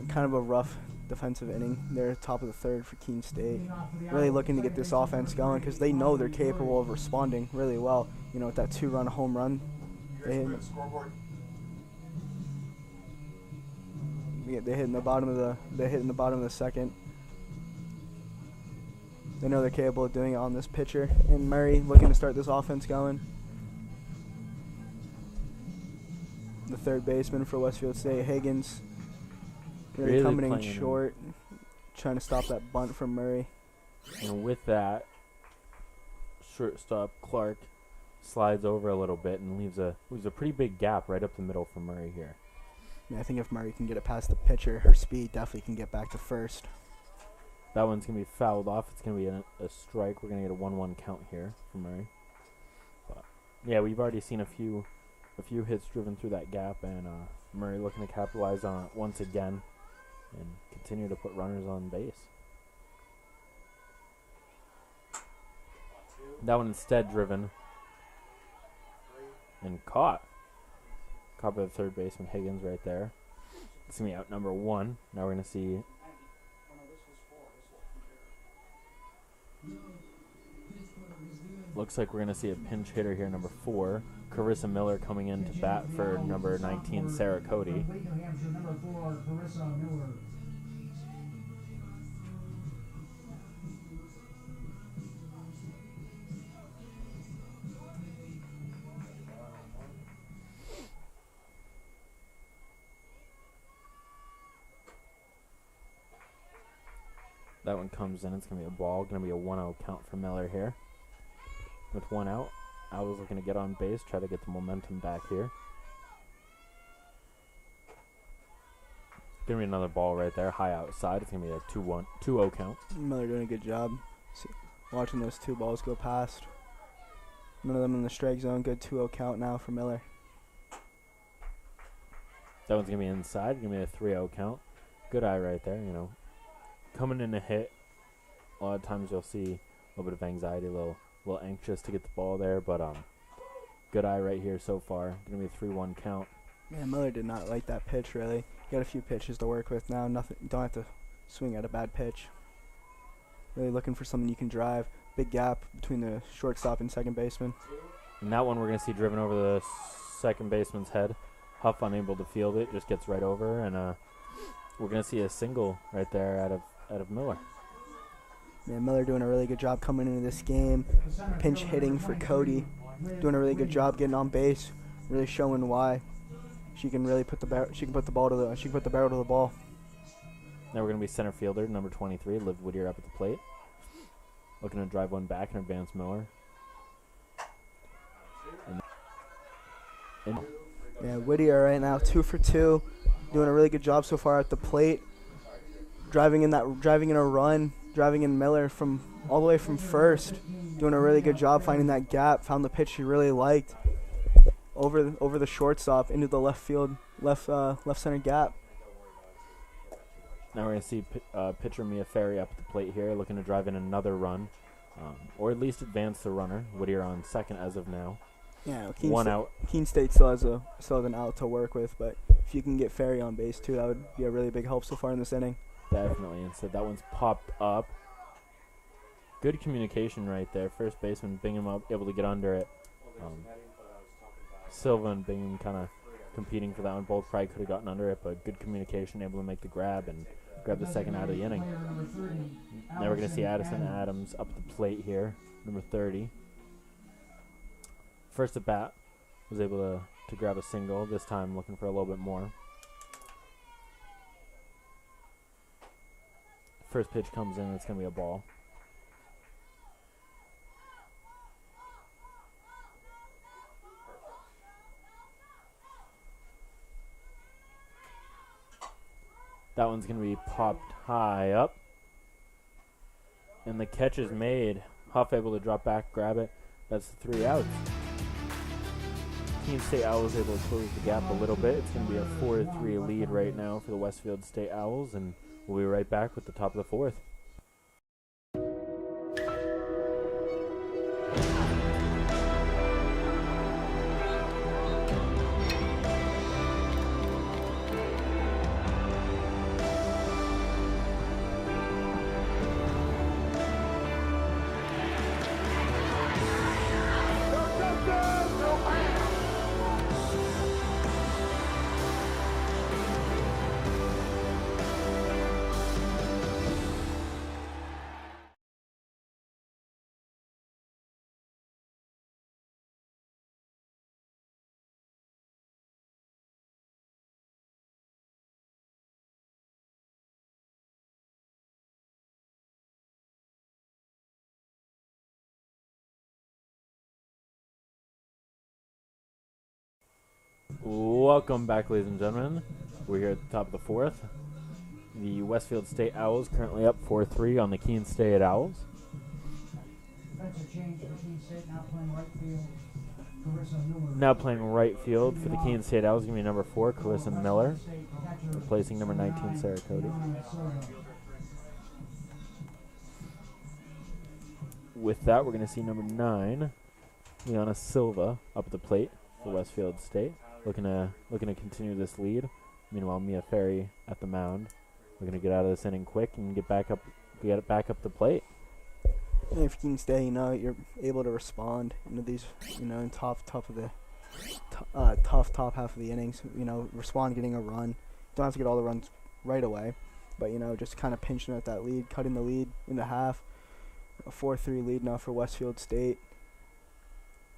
kind of a rough defensive inning. They're top of the 3rd for Keene State. Really looking to get this offense going because they know they're capable of responding really well. With that 2-run home run, they hit in the bottom of the 2nd. They know they're capable of doing it on this pitcher. And Murray looking to start this offense going. The 3rd baseman for Westfield State, Higgins, really coming in short, trying to stop that bunt from Murray. And with that, shortstop Clark slides over a little bit and leaves a pretty big gap right up the middle for Murray here. Yeah, I think if Murray can get it past the pitcher, her speed definitely can get back to first. That one's going to be fouled off. It's going to be a strike. We're going to get a 1-1 count here for Murray. But yeah, we've already seen a few A few hits driven through that gap, and Murray looking to capitalize on it once again and continue to put runners on base. That one instead driven and caught. Caught by the third baseman Higgins right there. It's going to be out number 1. Now we're going to see looks like we're going to see a pinch hitter here, number 4. Carissa Miller coming in to bat for number 19, Sarah Cody. Number 4, Carissa Miller. That one comes in. It's going to be a ball. Going to be a 1-0 count for Miller here. With 1 out, Owls looking to get on base, try to get the momentum back here. Going to be another ball right there, high outside. It's going to be a 2-0 count. Miller doing a good job. Watching those 2 balls go past. None of them in the strike zone. Good 2-0 count now for Miller. That one's going to be inside. Going to be a 3-0 count. Good eye right there, you know. Coming in a hit, a lot of times you'll see a little bit of anxiety, a little anxious to get the ball there, but good eye right here so far. Going to be a 3-1 count. Yeah, Miller did not like that pitch, really. Got a few pitches to work with now. Nothing. Don't have to swing at a bad pitch. Really looking for something you can drive. Big gap between the shortstop and second baseman. And that one we're going to see driven over the second baseman's head. Huff unable to field it, just gets right over, and we're going to see a single right there out of Miller. Yeah, Miller doing a really good job coming into this game. Pinch hitting for Cody. Doing a really good job getting on base. Really showing why she can really put the barrel to the ball. Now we're going to be center fielder, number 23, Liv Whittier up at the plate. Looking to drive one back and advance Miller. Yeah, Whittier right now 2 for 2. Doing a really good job so far at the plate. Driving in a run, driving in Miller from all the way from first. Doing a really good job finding that gap. Found the pitch he really liked. Over the shortstop into the left center gap. Now we're going to see pitcher Mia Ferry up at the plate here, looking to drive in another run, or at least advance the runner. Whittier on second as of now. Yeah, out. Keene State still has an out to work with, but if you can get Ferry on base too, that would be a really big help so far in this inning. Definitely. Instead, that one's popped up. Good communication right there. First baseman Bingham able to get under it. Silva and Bingham kind of competing for that one. Both probably could have gotten under it, but good communication, able to make the grab and grab the second out of the inning. Now we're going to see Addison Adams up at the plate here, number 30. First at bat, was able to grab a single. This time looking for a little bit more. First pitch comes in, it's going to be a ball. That one's going to be popped high up. And the catch is made. Huff able to drop back, grab it. That's the 3 outs. Keene State Owls able to close the gap a little bit. It's going to be a 4-3 lead right now for the Westfield State Owls, and we'll be right back with the top of the 4th. Welcome back, ladies and gentlemen. We're here at the top of the 4th. The Westfield State Owls currently up 4-3 on the Keene State Owls. Defensive change for Keene State, now playing right field. Now playing right field for the Keene State Owls, going to be number 4, Carissa Miller, replacing number 19, Sarah Cody. With that, we're going to see number 9, Liana Silva, up at the plate for Westfield State, looking to continue this lead. Meanwhile, Mia Ferry at the mound, looking to get out of this inning quick and get it back up the plate. And if you can stay, you're able to respond into these, in tough half of the innings. Respond, getting a run. Don't have to get all the runs right away, but just kind of pinching at that lead, cutting the lead into half. A 4-3 lead now for Westfield State.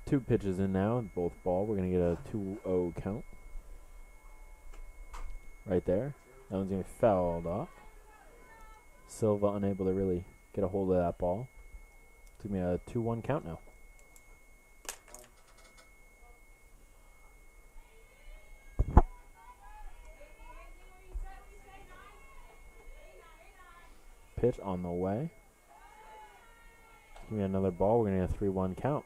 2 pitches in now, both ball. We're gonna get a 2-0 count. Right there. That one's gonna be fouled off. Silva unable to really get a hold of that ball. It's gonna be a 2-1 count now. Pitch on the way. Give me another ball. We're going to get a 3-1 count.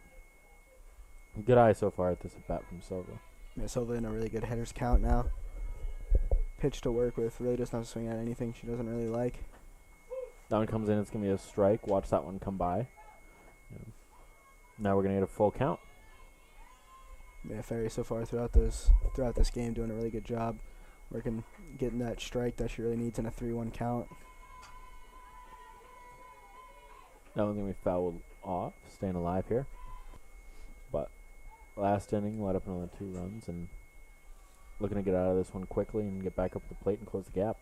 Good eye so far at this at bat from Silva. Yeah, Silva in a really good hitter's count now. Pitch to work with. Really doesn't have to swing at anything she doesn't really like. That one comes in. It's going to be a strike. Watch that one come by. Yeah. Now we're going to get a full count. Yeah, Ferry so far throughout this game doing a really good job. Getting that strike that she really needs in a 3-1 count. That one's going to be fouled off, staying alive here. But last inning, let up another 2 runs, and looking to get out of this one quickly and get back up the plate and close the gap.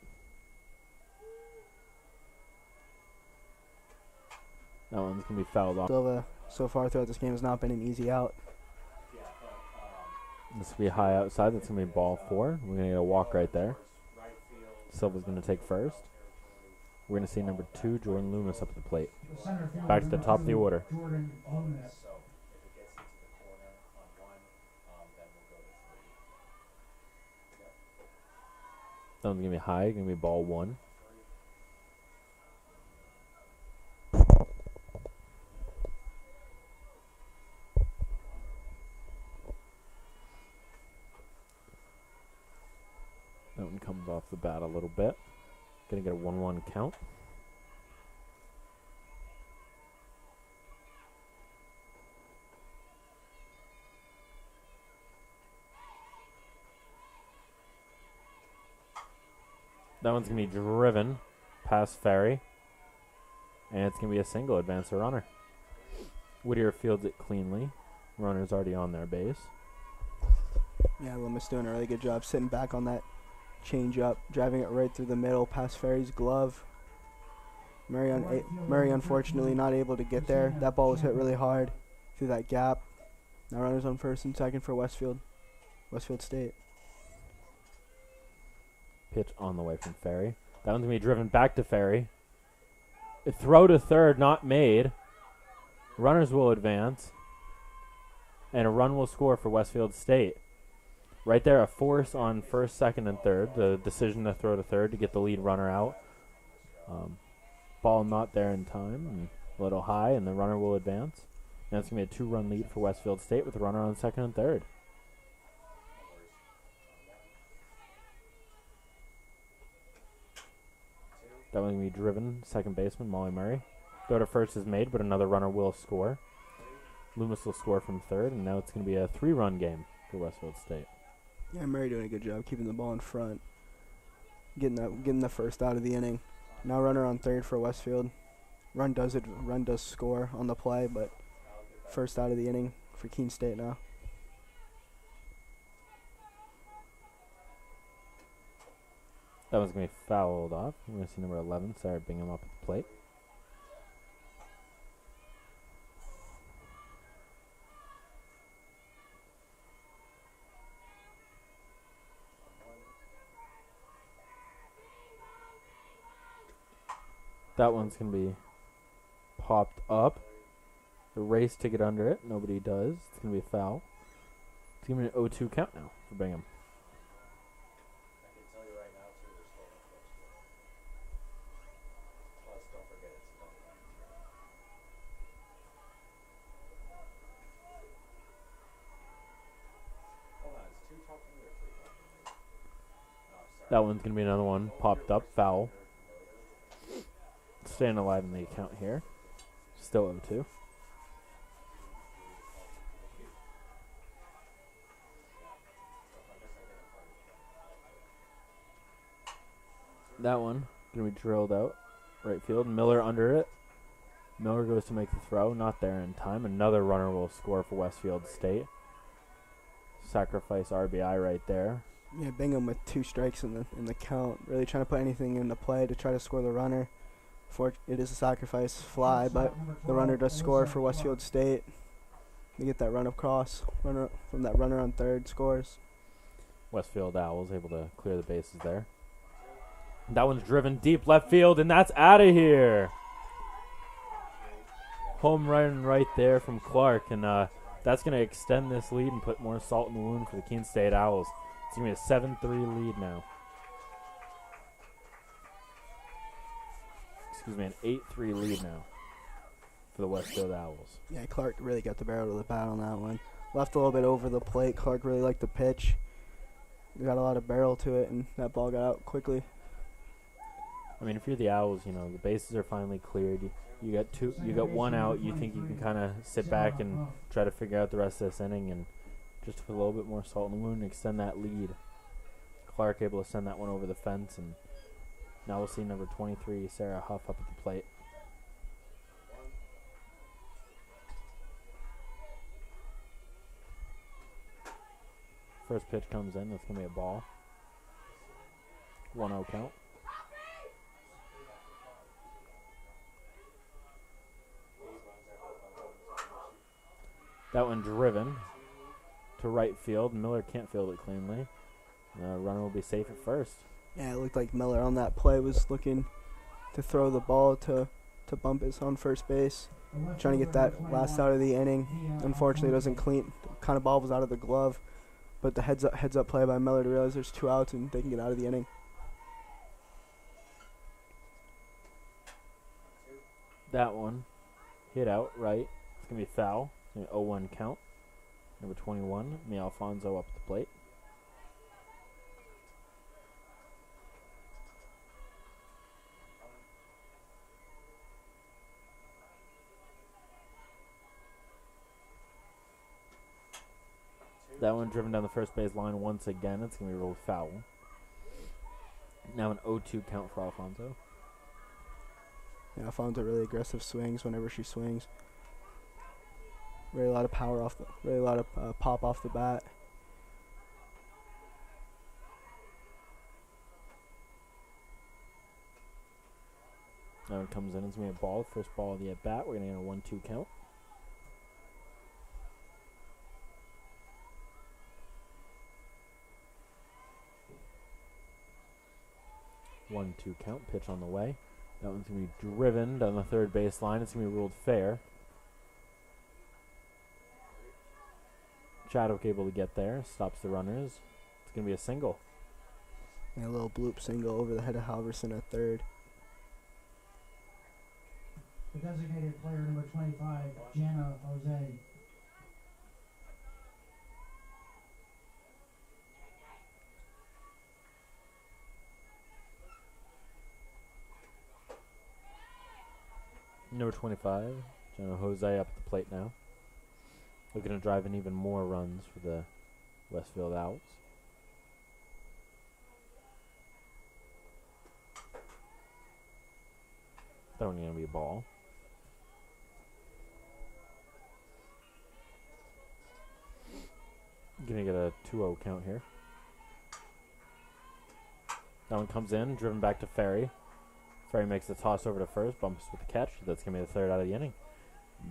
That one's going to be fouled off. Silva, so far throughout this game, has not been an easy out. This will be high outside. That's going to be ball 4. We're going to get a walk right there. Silva's going to take first. We're going to see number 2, Jordan Loomis, up at the plate. Back to the top of the order. That one's going to be high. Going to be ball 1. That one comes off the bat a little bit. Going to get a 1-1 count. That one's going to be driven past Ferry. And it's going to be a single, advance a runner. Whittier fields it cleanly. Runner's already on their base. Yeah, Loomis doing a really good job sitting back on that change up, driving it right through the middle past Ferry's glove. Murray unfortunately not able to get there. That ball was hit really hard through that gap. Now runners on first and second for Westfield State. Pitch on the way from Ferry. That one's going to be driven back to Ferry. A throw to third, not made. Runners will advance. And a run will score for Westfield State. Right there, a force on first, second, and third. The decision to throw to third to get the lead runner out. Ball not there in time. And a little high, and the runner will advance. Now it's going to be a 2-run lead for Westfield State with a runner on second and third. That one's going to be driven. Second baseman, Molly Murray. Throw to first is made, but another runner will score. Loomis will score from third, and now it's going to be a 3-run game for Westfield State. Yeah, Murray doing a good job keeping the ball in front, getting the first out of the inning. Now runner on third for Westfield. Run does score on the play, but first out of the inning for Keene State now. That one's going to be fouled off. We're going to see number 11, Sarah Bingham, up at the plate. That one's going to be popped up. The race to get under it. Nobody does. It's going to be a foul. It's going to be an 0-2 count now for Bingham. That one's going to be another one. Popped up, foul. Staying alive in the account here. Still 0-2. That one going to be drilled out. Right field. Miller under it. Miller goes to make the throw. Not there in time. Another runner will score for Westfield State. Sacrifice RBI right there. Yeah, Bingham with 2 strikes in the count. Really trying to put anything into play to try to score the runner. It is a sacrifice fly, but the runner does score for Westfield State. They get that run across. Runner from that runner on third scores. Westfield Owls able to clear the bases there. That one's driven deep left field, and that's out of here. Home run right there from Clark, and that's going to extend this lead and put more salt in the wound for the Keene State Owls. It's going to be a 7-3 lead now. Excuse me, an 8-3 lead now for the Westfield Owls. Yeah, Clark really got the barrel of the bat on that one. Left a little bit over the plate. Clark really liked the pitch. Got a lot of barrel to it, and that ball got out quickly. I mean, if you're the Owls, you know, the bases are finally cleared. You got one out. You think you can kind of sit back and try to figure out the rest of this inning and just put a little bit more salt in the wound and extend that lead. Clark able to send that one over the fence, and now we'll see number 23, Sarah Huff, up at the plate. First pitch comes in. That's going to be a ball. 1-0 count. That one driven to right field. Miller can't field it cleanly. Runner will be safe at first. Yeah, it looked like Miller on that play was looking to throw the ball to bump his on first base. Trying to get that last out of the inning. Unfortunately, it doesn't clean. Kind of ball was out of the glove. But the heads up play by Miller to realize there's 2 outs and they can get out of the inning. That one hit out right. It's going to be foul. It's going to be 0-1 count. Number 21, Mia Alfonso up at the plate. That one driven down the first base line once again. It's going to be ruled foul. Now an 0-2 count for Alfonso. Yeah, Alfonso really aggressive swings whenever she swings. Really a lot of power off really a lot of pop off the bat. Now it comes in. It's going to be a ball. First ball of the at bat. We're going to get a 1-2 count. One-two count. Pitch on the way. That one's going to be driven down the third base line. It's going to be ruled fair. Chadwick able to get there. Stops the runners. It's going to be a single. And a little bloop single over the head of Halverson at third. The designated player number 25, Jana Jose. Number 25, Jana Jose up at the plate now. Looking to drive in even more runs for the Westfield Owls. That one's going to be a ball. Going to get a 2-0 count here. That one comes in, driven back to Ferry. Ferry makes the toss over to first, bumps with the catch. That's going to be the third out of the inning.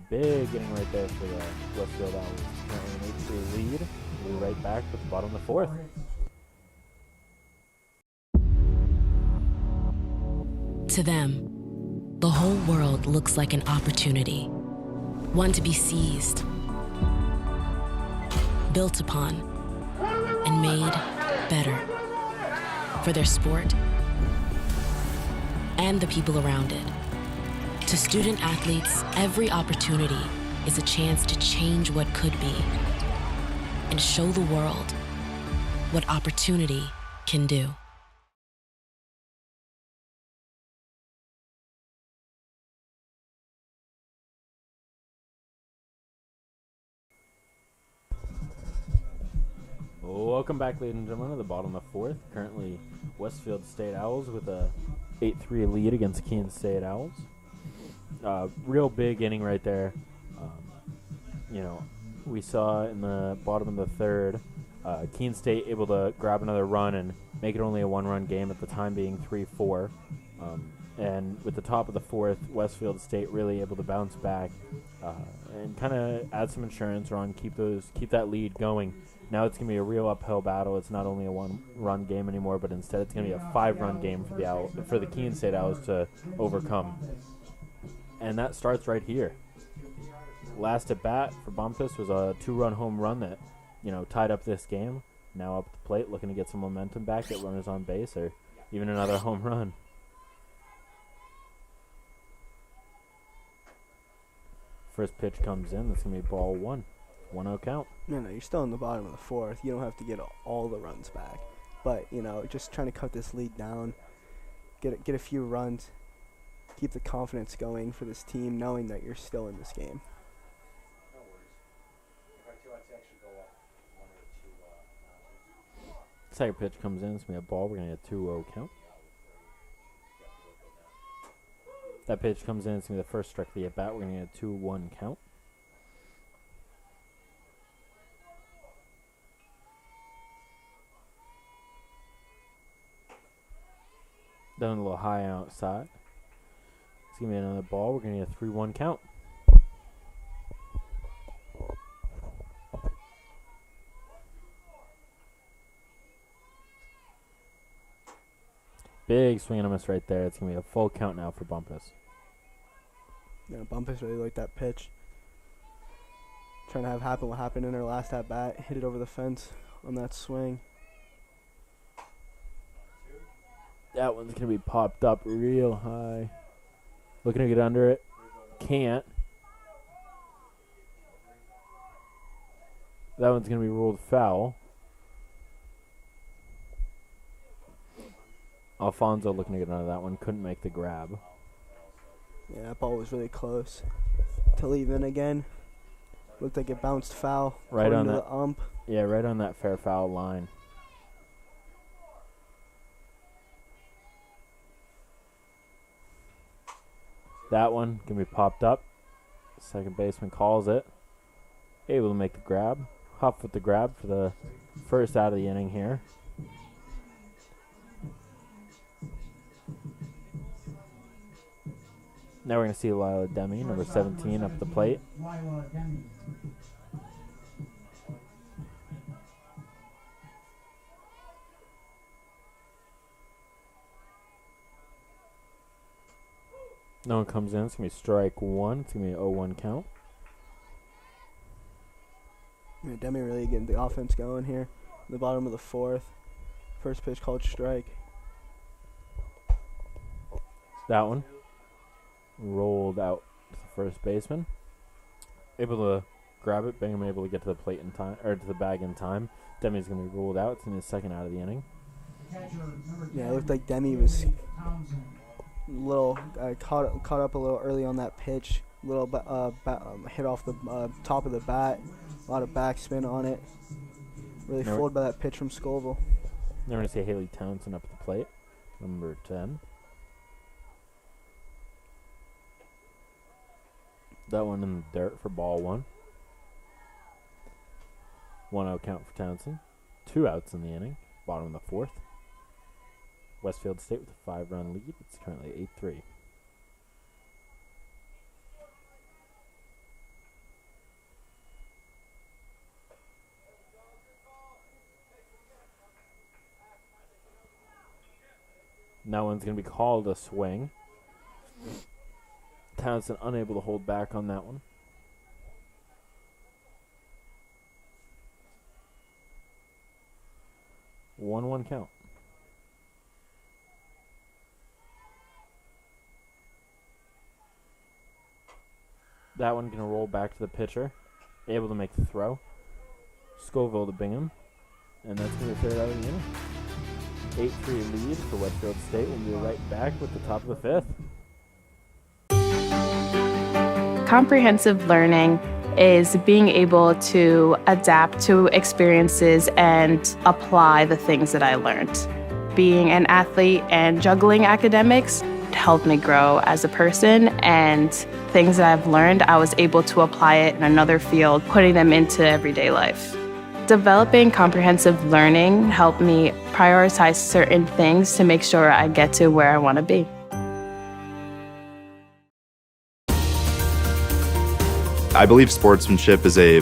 Big inning right there for the Westfield Owls. Currently an 8-3 lead. We'll be right back with the bottom of the fourth. To them, the whole world looks like an opportunity, one to be seized, built upon, and made better for their sport and the people around it. To student athletes, every opportunity is a chance to change what could be and show the world what opportunity can do. Welcome back, ladies and gentlemen, to the bottom of the fourth. Currently, Westfield State Owls with a 8-3 lead against Keene State Owls. Real big inning right there. We saw in the bottom of the third, Keene State able to grab another run and make it only a one-run game, at the time being 3-4. And with the top of the fourth, Westfield State really able to bounce back and kind of add some insurance on, keep that lead going. Now it's going to be a real uphill battle. It's not only a one-run game anymore, but instead it's going to be a 5-run game for the Keene State Owls to overcome. And that starts right here. Last at bat for Bumpus was a 2-run home run that, tied up this game. Now up at the plate, looking to get some momentum back, get runners on base, or even another home run. First pitch comes in. That's going to be ball 1. 1-0 count. No, you're still in the bottom of the fourth. You don't have to get all the runs back. But, just trying to cut this lead down, get a few runs, keep the confidence going for this team, knowing that you're still in this game. Second pitch comes in. It's going to be a ball. We're going to get a 2-0 count. That pitch comes in. It's going to be the first strike of the at-bat. We're going to get a 2-1 count. Down a little high outside. It's going to be another ball. We're going to get a 3-1 count. Big swing and a miss right there. It's going to be a full count now for Bumpus. Yeah, Bumpus really liked that pitch. Trying to have happen what happened in her last at-bat. Hit it over the fence on that swing. That one's going to be popped up real high. Looking to get under it. Can't. That one's going to be ruled foul. Alfonso looking to get under that one. Couldn't make the grab. Yeah, that ball was really close to leave in again. Looked like it bounced foul. Right on that. The ump. Yeah, right on that fair foul line. That one can be popped up. Second baseman calls it. Able to make the grab. Huff with the grab for the first out of the inning here. Now we're going to see Lila Demi, number 17, up at the plate. No one comes in. It's going to be strike 1. It's going to be an 0-1 count. Yeah, Demi really getting the offense going here. The bottom of the fourth. First pitch called strike. That one rolled out to the first baseman. Able to grab it. Bingham able to get to the plate in time, or to the bag in time. Demi's going to be ruled out. It's in the second out of the inning. Yeah, it looked like Demi was little caught up a little early on that pitch. Little hit off the top of the bat. A lot of backspin on it. Really fooled by that pitch from Scoville. Now we're going to see Haley Townsend up at the plate, number 10. That one in the dirt for ball 1. 1-0 count for Townsend. 2 outs in the inning. Bottom of the fourth. Westfield State with a 5-run lead. It's currently 8-3. That one's going to be called a swing. Townsend unable to hold back on that one. One count. That one going to roll back to the pitcher. Able to make the throw. Scoville to Bingham. And that's going to be third out of the inning. 8-3 lead for Westfield State. We'll be right back with the top of the fifth. Comprehensive learning is being able to adapt to experiences and apply the things that I learned. Being an athlete and juggling academics helped me grow as a person, and things that I've learned, I was able to apply it in another field, putting them into everyday life. Developing comprehensive learning helped me prioritize certain things to make sure I get to where I want to be. I believe sportsmanship is a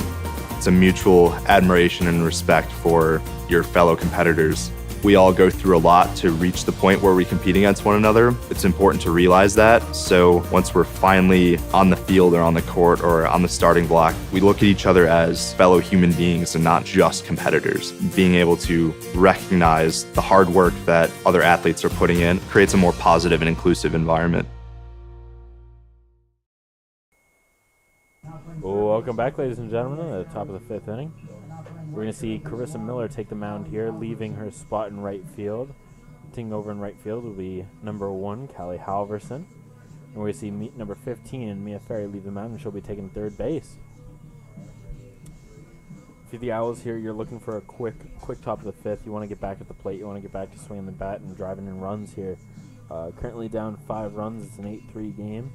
mutual admiration and respect for your fellow competitors. We all go through a lot to reach the point where we compete against one another. It's important to realize that. So once we're finally on the field or on the court or on the starting block, we look at each other as fellow human beings and not just competitors. Being able to recognize the hard work that other athletes are putting in creates a more positive and inclusive environment. Welcome back, ladies and gentlemen, at the top of the fifth inning. We're going to see Carissa Miller take the mound here, leaving her spot in right field. Taking over in right field will be number 1, Callie Halverson. And we're going to see number 15, Mia Ferry, leave the mound, and she'll be taking third base. If you're the Owls here, you're looking for a quick top of the fifth. You want to get back at the plate. You want to get back to swinging the bat and driving in runs here. Currently down 5 runs. It's an 8-3 game.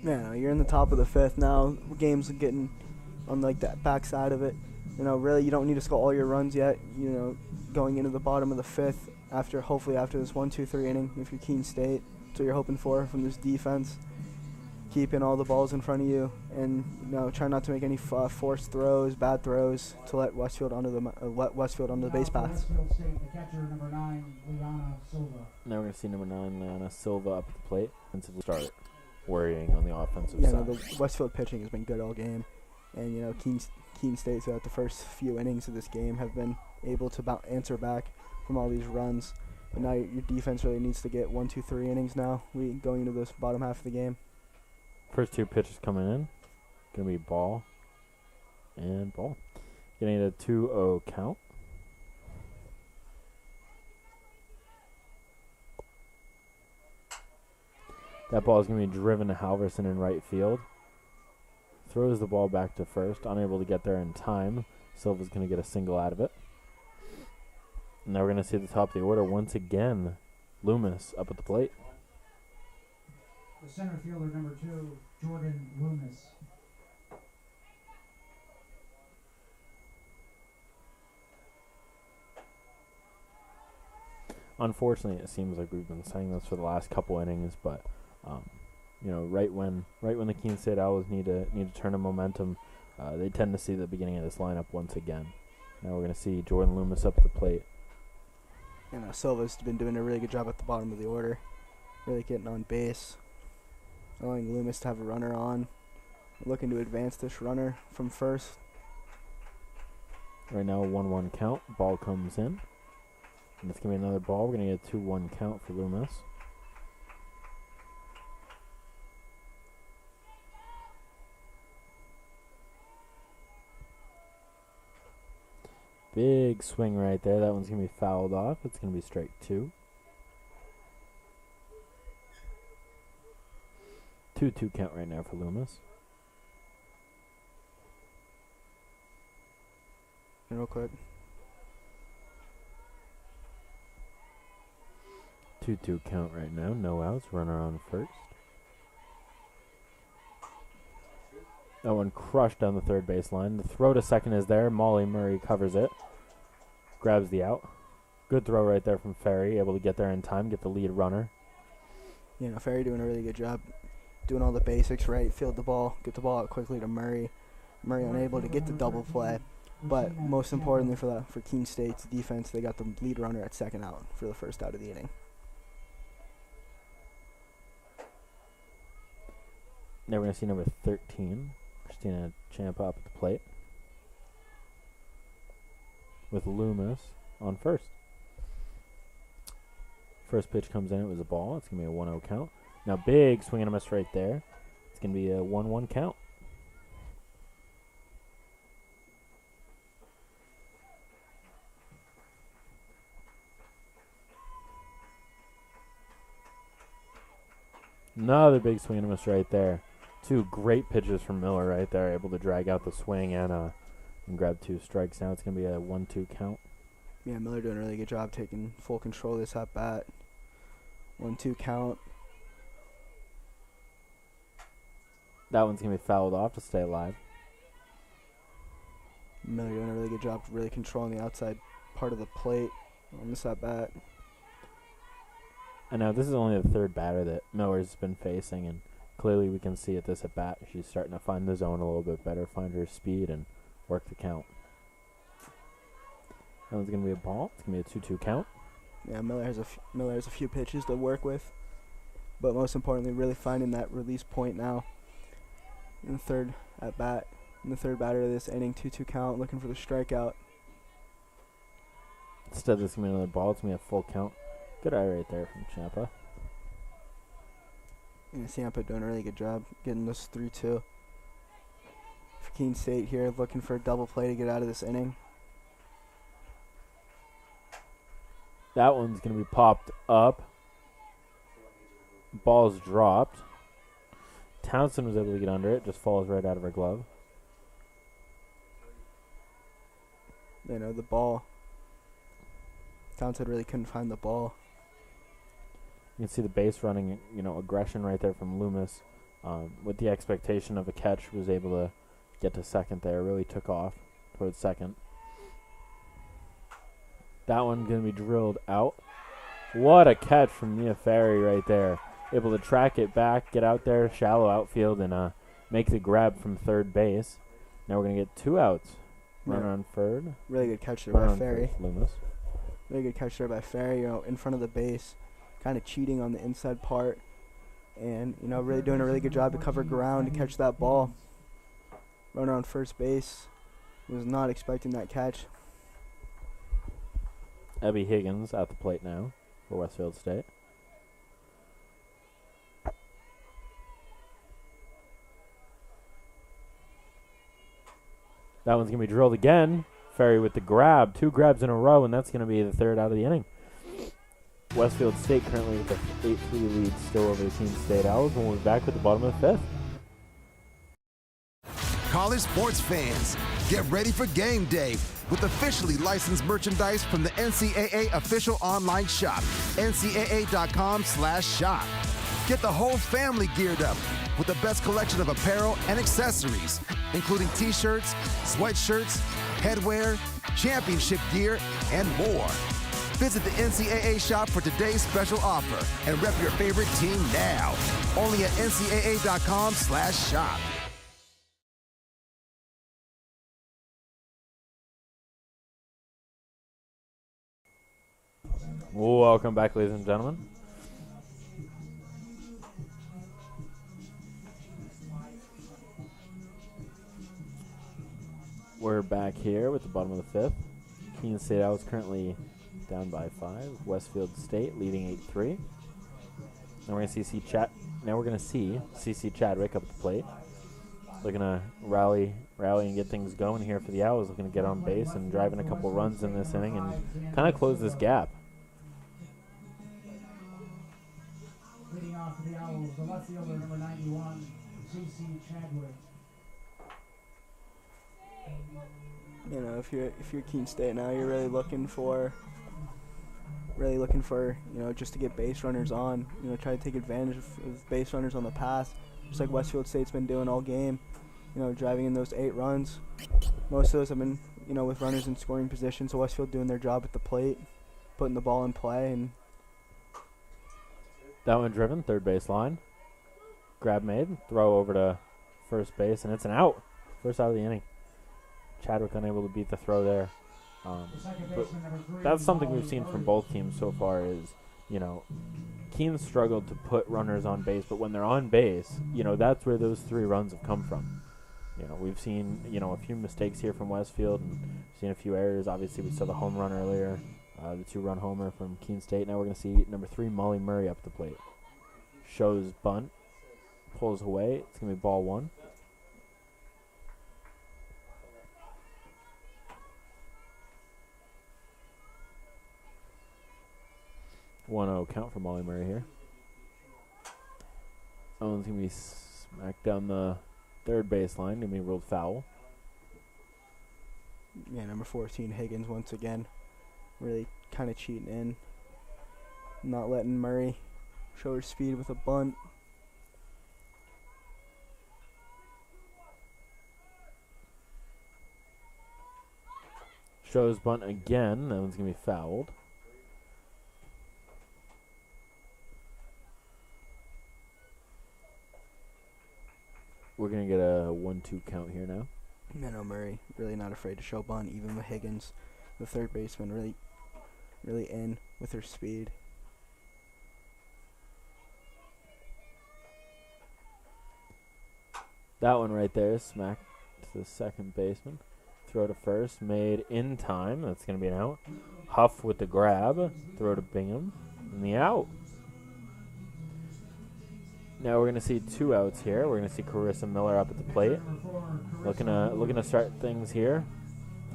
Yeah, you're in the top of the fifth now. Game's getting on like that backside of it. Really, you don't need to score all your runs yet. Going into the bottom of the fifth hopefully after this 1-2-3 inning, if you're Keene State, that's what you're hoping for from this defense. Keeping all the balls in front of you, and try not to make any forced throws, bad throws, to let Westfield onto the base path. Now we're going to see number 9, Liana Silva, up at the plate and to start worrying on the offensive side. The Westfield pitching has been good all game, and Keene State throughout the first few innings of this game have been able to answer back from all these runs. But now your defense really needs to get 1-2-3 innings now. Going into this bottom half of the game. First 2 pitches coming in, gonna be ball and ball. Getting a 2-0 count. That ball is going to be driven to Halverson in right field. Throws the ball back to first, unable to get there in time. Silva's going to get a single out of it. And now we're going to see the top of the order once again. Loomis up at the plate. The center fielder, number 2, Jordan Loomis. Unfortunately, it seems like we've been saying this for the last couple innings, but right when the Keene State Owls need to turn a momentum, they tend to see the beginning of this lineup once again. Now we're going to see Jordan Loomis up at the plate. Silva's been doing a really good job at the bottom of the order, really getting on base, allowing Loomis to have a runner on, looking to advance this runner from first. Right now, 1-1 count. Ball comes in. And it's going to be another ball. We're going to get a 2-1 count for Loomis. Big swing right there. That one's going to be fouled off. It's going to be strike 2. 2-2 count right now for Loomis. Real quick. 2-2 count right now. No outs. Runner on first. That one crushed down the third baseline. The throw to second is there. Molly Murray covers it. Grabs the out. Good throw right there from Ferry. Able to get there in time. Get the lead runner. Ferry doing a really good job. Doing all the basics right. Field the ball. Get the ball out quickly to Murray. Murray unable to get the double play. But most importantly for Keene State's defense, they got the lead runner at second out for the first out of the inning. Now we're going to see number 13, Christina Champa, up at the plate, with Loomis on first. First pitch comes in, it was a ball. It's going to be a 1-0 count. Now big swing and a miss right there. It's going to be a 1-1 count. Another big swing and a miss right there. Two great pitches from Miller right there, able to drag out the swing and grab 2 strikes. Now it's going to be a 1-2 count. Yeah, Miller doing a really good job taking full control of this at bat. 1-2 count. That one's going to be fouled off to stay alive. Miller doing a really good job really controlling the outside part of the plate on this at bat. And now this is only the 3rd batter that Miller's been facing, and clearly we can see at this at bat she's starting to find the zone a little bit better, find her speed, and work the count. That one's going to be a ball. It's going to be a 2-2 count. Yeah, Miller has a few pitches to work with, but most importantly, really finding that release point now in the 3rd at bat. In the 3rd batter of this inning, 2-2 count, looking for the strikeout. Instead, this is going to be another ball. It's going to be a full count. Good eye right there from Ciampa. Yeah, Ciampa doing a really good job getting this 3-2. For Keene State here, looking for a double play to get out of this inning. That one's going to be popped up. Ball's dropped. Townsend was able to get under it. Just falls right out of her glove. You know, the ball. Townsend really couldn't find the ball. You can see the base running, aggression right there from Loomis. With the expectation of a catch, was able to get to second there. Really took off towards second. That one going to be drilled out. What a catch from Mia Ferry right there. Able to track it back, get out there, shallow outfield, and make the grab from 3rd base. Now we're going to get 2 outs. Runner on 3rd. Really good catch there by Ferry. Loomis. Really good catch there by Ferry, in front of the base. Kind of cheating on the inside part. And, really doing a really good job to cover ground to catch that ball. Runner on 1st base. Was not expecting that catch. Abby Higgins at the plate now for Westfield State. That one's going to be drilled again. Ferry with the grab. 2 grabs in a row, and that's going to be the 3rd out of the inning. Westfield State currently with a 8-3 lead still over the Keene State Owls. When we're back with the bottom of the 5th. College sports fans, get ready for game day with officially licensed merchandise from the NCAA official online shop, ncaa.com/shop. Get the whole family geared up with the best collection of apparel and accessories, including t-shirts, sweatshirts, headwear, championship gear, and more. Visit the NCAA shop for today's special offer and rep your favorite team now. Only at ncaa.com/shop. Welcome back, ladies and gentlemen. We're back here with the bottom of the 5th. Keene State Owls currently down by 5. Westfield State leading 8-3. Now we're going to see CC Chadwick up at the plate. Looking to rally and get things going here for the Owls. Looking to get on base and drive in a couple runs in this inning and kind of close this gap. Leading off for the Owls, the left fielder, number 91, CC Chadwick. If you're Keene State now, you're really looking for just to get base runners on. Try to take advantage of base runners on the pass, just like Westfield State's been doing all game. Driving in those 8 runs. Most of those have been with runners in scoring position. So Westfield doing their job at the plate, putting the ball in play, and that one driven 3rd base line. Grab made, throw over to 1st base, and it's an out. 1st out of the inning. Chadwick unable to beat the throw there. But that's something we've seen from both teams so far is, Keene struggled to put runners on base, but when they're on base, that's where those 3 runs have come from. We've seen, a few mistakes here from Westfield and seen a few errors. Obviously, we saw the home run earlier, the 2-run homer from Keene State. Now we're going to see number 3, Molly Murray up the plate. Shows bunt, pulls away. It's going to be ball 1. 1-0 count for Molly Murray here. That one's going to be Smack down the third baseline. Gonna be ruled foul. Yeah, number 14, Higgins, once again, really kind of cheating in. Not letting Murray show her speed with a bunt. Shows bunt again. That one's going to be fouled. We're going to get a 1-2 count here now. Menno Murray really not afraid to show bunt, even with Higgins, the third baseman, really in with her speed. That one right there, smack to the second baseman. Throw to first, made in time. That's going to be an out. Huff with the grab. Throw to Bingham. And the out. Now we're going to see 2 outs here. We're going to see Carissa Miller up at the plate. Looking to start things here.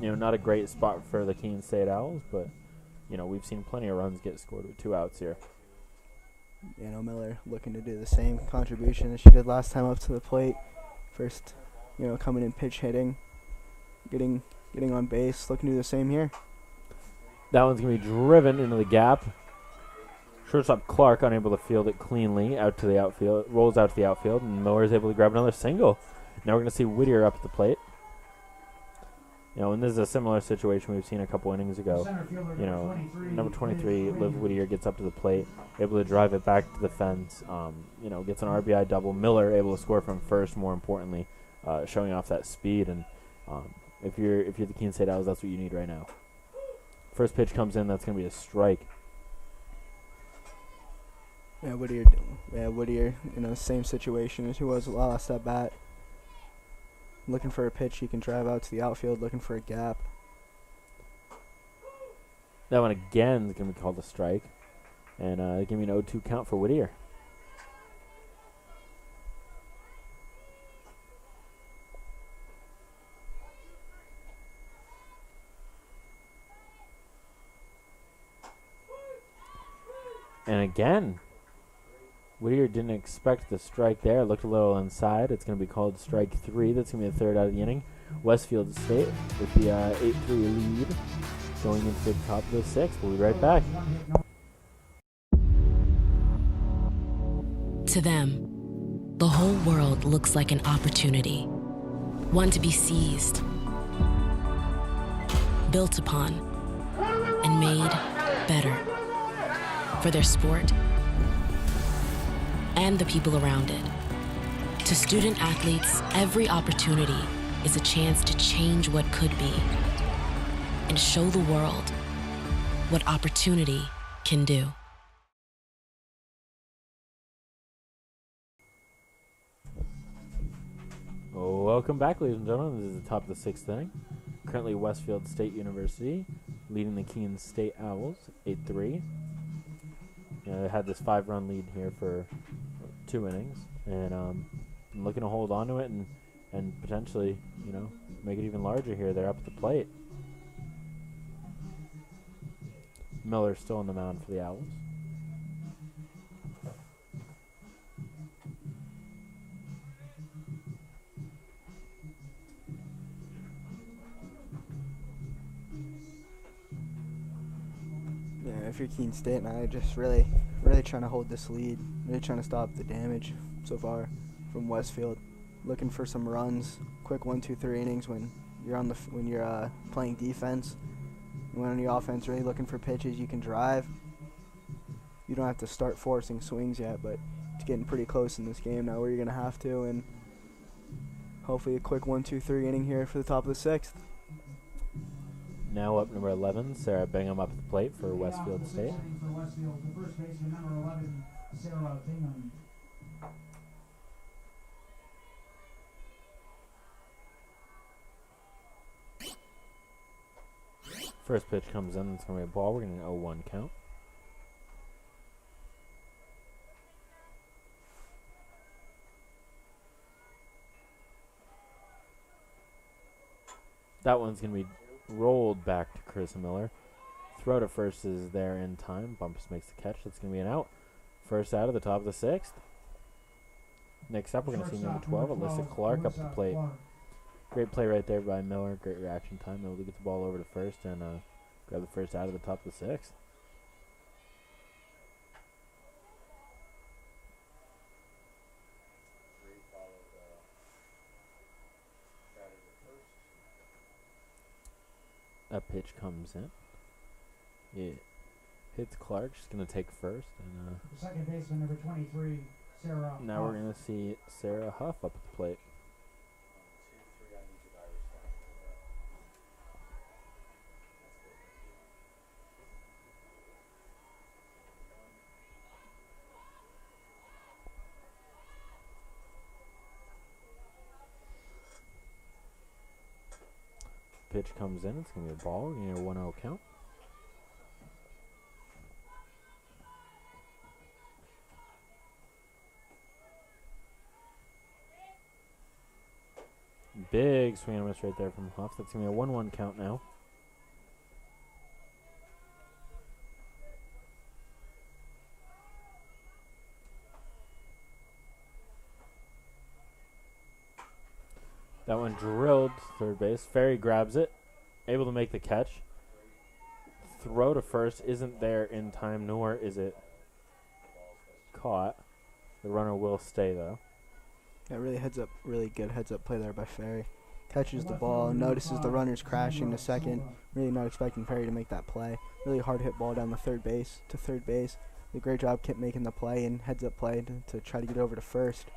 You know, not a great spot for the Keene State Owls, but, you know, we've seen plenty of runs get scored with 2 outs here. You know, Miller looking to do the same contribution as she did last time up to the plate. First, you know, coming in pitch hitting. Getting on base, looking to do the same here. That one's going to be driven into the gap. Shortstop Clark unable to field it cleanly out to the outfield, rolls out to the outfield, and Miller is able to grab another single. Now we're going to see Whittier up at the plate. You know, and this is a similar situation we've seen a couple innings ago. You know, number 23, Liv Whittier gets up to the plate, able to drive it back to the fence. You know, gets an RBI double. Miller able to score from first. More importantly, showing off that speed. And if you're the Keene State Owls, that's what you need right now. First pitch comes in. That's going to be a strike. Yeah, Whittier, you know, same situation as he was last at bat. Looking for a pitch he can drive out to the outfield, looking for a gap. That one again is going to be called a strike. And give me an 0-2 count for Whittier. And again, Whittier didn't expect the strike there. Looked a little inside. It's going to be called strike 3. That's going to be the third out of the inning. Westfield State with the 8-3 lead going into the top of the 6th. We'll be right back. To them, the whole world looks like an opportunity, one to be seized, built upon, and made better for their sport and the people around it. To student athletes, every opportunity is a chance to change what could be and show the world what opportunity can do. Welcome back, ladies and gentlemen. This is the top of the 6th inning. Currently Westfield State University leading the Keene State Owls 8-3. They had this 5-run lead here for 2 innings, and I'm looking to hold on to it and potentially, you know, make it even larger here. They're up at the plate. Miller's still on the mound for the Owls. If you're Keene State, and I just really trying to hold this lead, really trying to stop the damage so far from Westfield. Looking for some runs, quick 1-2-3 innings when you're playing defense. When on your offense, really looking for pitches you can drive. You don't have to start forcing swings yet, but it's getting pretty close in this game now where you're gonna have to, and hopefully a quick 1-2-3 inning here for the top of the 6th. Now up number 11, Sarah Bingham up at the plate for Westfield State. For Westfield, the first baseman, number 11, Sarah Bingham. First pitch comes in, it's going to be a ball. We're going to 0-1 count. That one's going to be rolled back to Chris Miller. Throw to first is there in time. Bumpus makes the catch. That's going to be an out. First out of the top of the 6th. Next up, we're going to see number 12, Alyssa Clark up the plate. Great play right there by Miller. Great reaction time. Able to get the ball over to first and grab the first out of the top of the sixth. That pitch comes in. It hits Clark. She's going to take first. And second baseman, number 23, Sarah now Huff. we're going to see Sarah Huff up at the plate. Pitch comes in. It's going to be a ball. We're going to get a 1-0 count. Big swing and a miss right there from Huff. That's going to be a 1-1 count now. That one drilled third base. Ferry grabs it, able to make the catch. Throw to first isn't there in time, nor is it caught. The runner will stay though. Yeah, really good heads up play there by Ferry. Catches the ball, notices the runner's crashing to second. Really not expecting Ferry to make that play. Really hard hit ball down the third base. Did a great job kept making the play and heads up play to try to get over to first.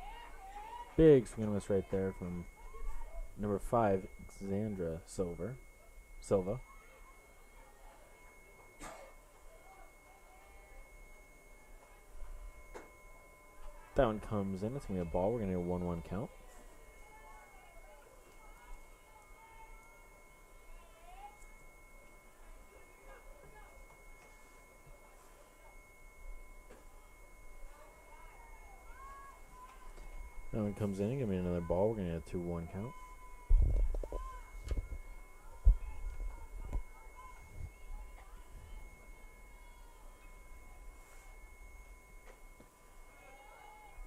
Big swing and miss right there from number 5, Xandra Silva. That one comes in. It's going to be a ball. We're going to get a 1-1 count. That one comes in. Give me another ball. We're going to get a 2-1 count.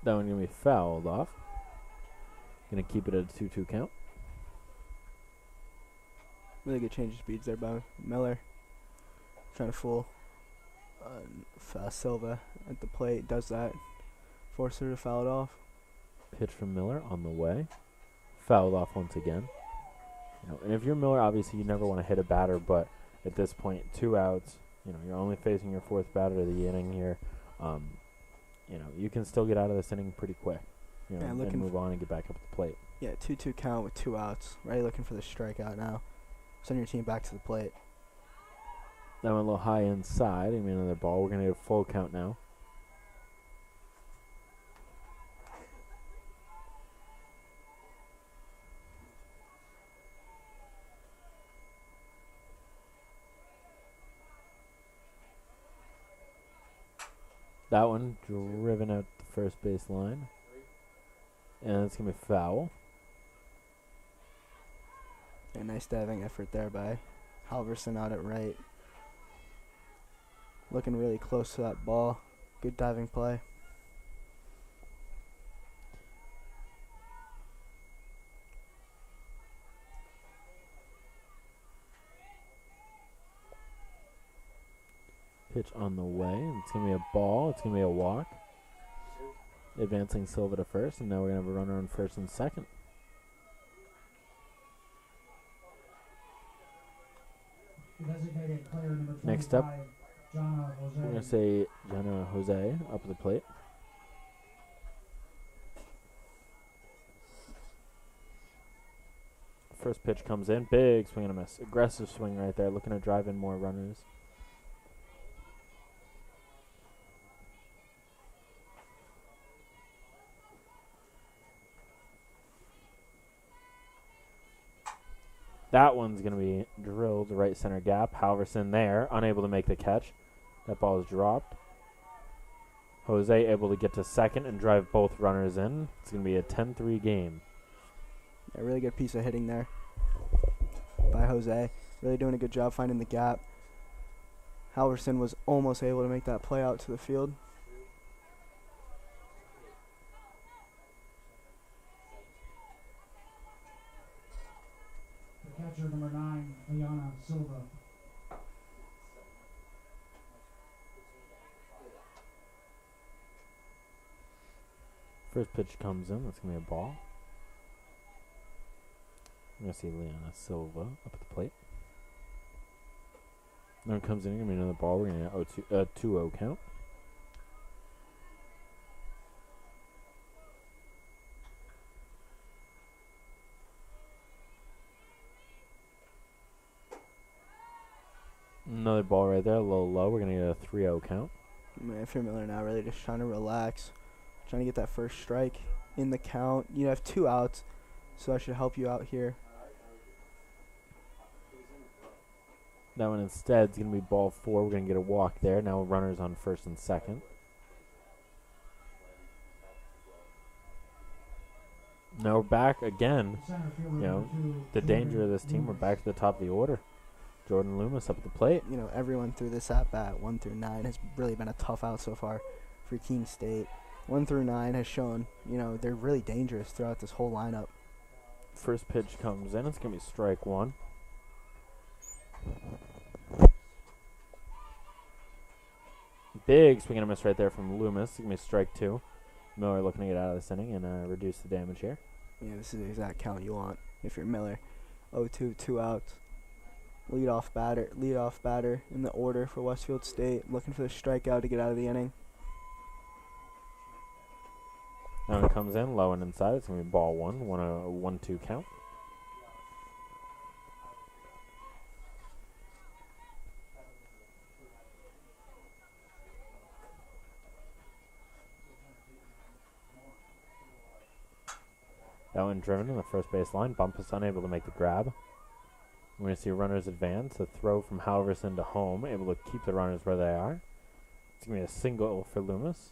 That one going to be fouled off. Going to keep it at a 2-2 count. Really good change of speeds there by Miller. Trying to fool Silva at the plate. Does that. Force her to foul it off. Pitch from Miller on the way. Fouled off once again. And if you're Miller, obviously you never want to hit a batter, but at this point, 2 outs. You're only facing your 4th batter of the inning here. You can still get out of this inning pretty quick. And move on and get back up at the plate. Yeah, 2-2 count with 2 outs. Ready looking for the strikeout now. Send your team back to the plate. That went a little high inside. Another ball. We're going to get a full count now. That one driven out the first base line. And it's going to be foul. A nice diving effort there by Halverson out at right. Looking really close to that ball. Good diving play. Pitch on the way. And it's going to be a ball. It's going to be a walk. Advancing Silva to first. And now we're going to have a runner on first and second. Next up, we're going to say Jana Jose up at the plate. First pitch comes in. Big swing and a miss. Aggressive swing right there. Looking to drive in more runners. That one's going to be drilled to right center gap. Halverson there, unable to make the catch. That ball is dropped. Jose able to get to second and drive both runners in. It's going to be a 10-3 game. A really good piece of hitting there by Jose. Really doing a good job finding the gap. Halverson was almost able to make that play out to the field. catcher number 9, Liana Silva. First pitch comes in. That's going to be a ball. I'm going to see Liana Silva up at the plate. Then it comes in. Going to be another ball. We're going to get a 2-0 count. Another ball right there, a little low. We're going to get a 3-0 count. Man, if you're Miller now, really just trying to relax, trying to get that first strike in the count. You have 2 outs, so that should help you out here. That one instead is going to be ball 4. We're going to get a walk there. Now runners on first and second. Now we're back again. You know, the danger of this team, we're back to the top of the order. Jordan Loomis up at the plate. You know, everyone through this at-bat, 1 through 9, has really been a tough out so far for Keene State. 1 through 9 has shown, you know, they're really dangerous throughout this whole lineup. First pitch comes in. It's going to be strike 1. Big swing and a miss right there from Loomis. It's going to be strike 2. Miller looking to get out of this inning and reduce the damage here. Yeah, this is the exact count you want if you're Miller. 0-2, 2 outs. Leadoff batter in the order for Westfield State, looking for the strikeout to get out of the inning. Now it comes in low and inside. It's going to be ball 1, 1-2 count. That one driven in the first base line. Bumpus unable to make the grab. We're going to see runners advance. A throw from Halverson to home, able to keep the runners where they are. It's going to be a single for Loomis.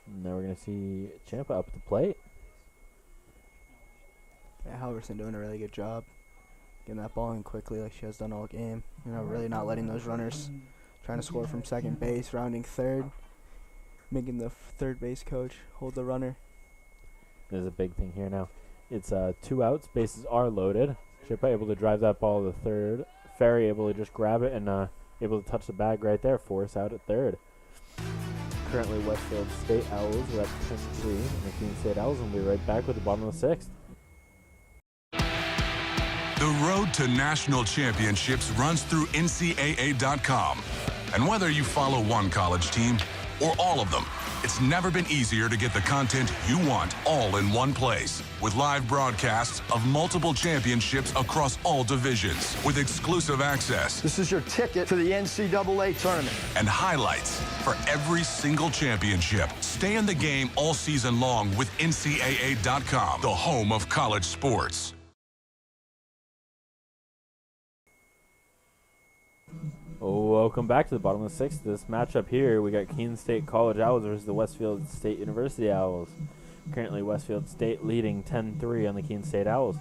And then we're going to see Champa up at the plate. Yeah, Halverson doing a really good job getting that ball in quickly like she has done all game. You know, really not letting those runners trying to score from second base, rounding third, making the third base coach hold the runner. There's a big thing here now. It's 2 outs. Bases are loaded. Chippa able to drive that ball to third. Ferry able to just grab it and able to touch the bag right there. Force out at third. Currently Westfield State Owls are at 10-3. And the Keene State Owls will be right back with the bottom of the 6th. The road to national championships runs through NCAA.com. And whether you follow one college team or all of them, it's never been easier to get the content you want all in one place. With live broadcasts of multiple championships across all divisions, with exclusive access. This is your ticket to the NCAA tournament. And highlights for every single championship. Stay in the game all season long with NCAA.com, the home of college sports. Welcome back to the bottom of the 6th. This matchup here, we got Keene State College Owls versus the Westfield State University Owls. Currently, Westfield State leading 10-3 on the Keene State Owls.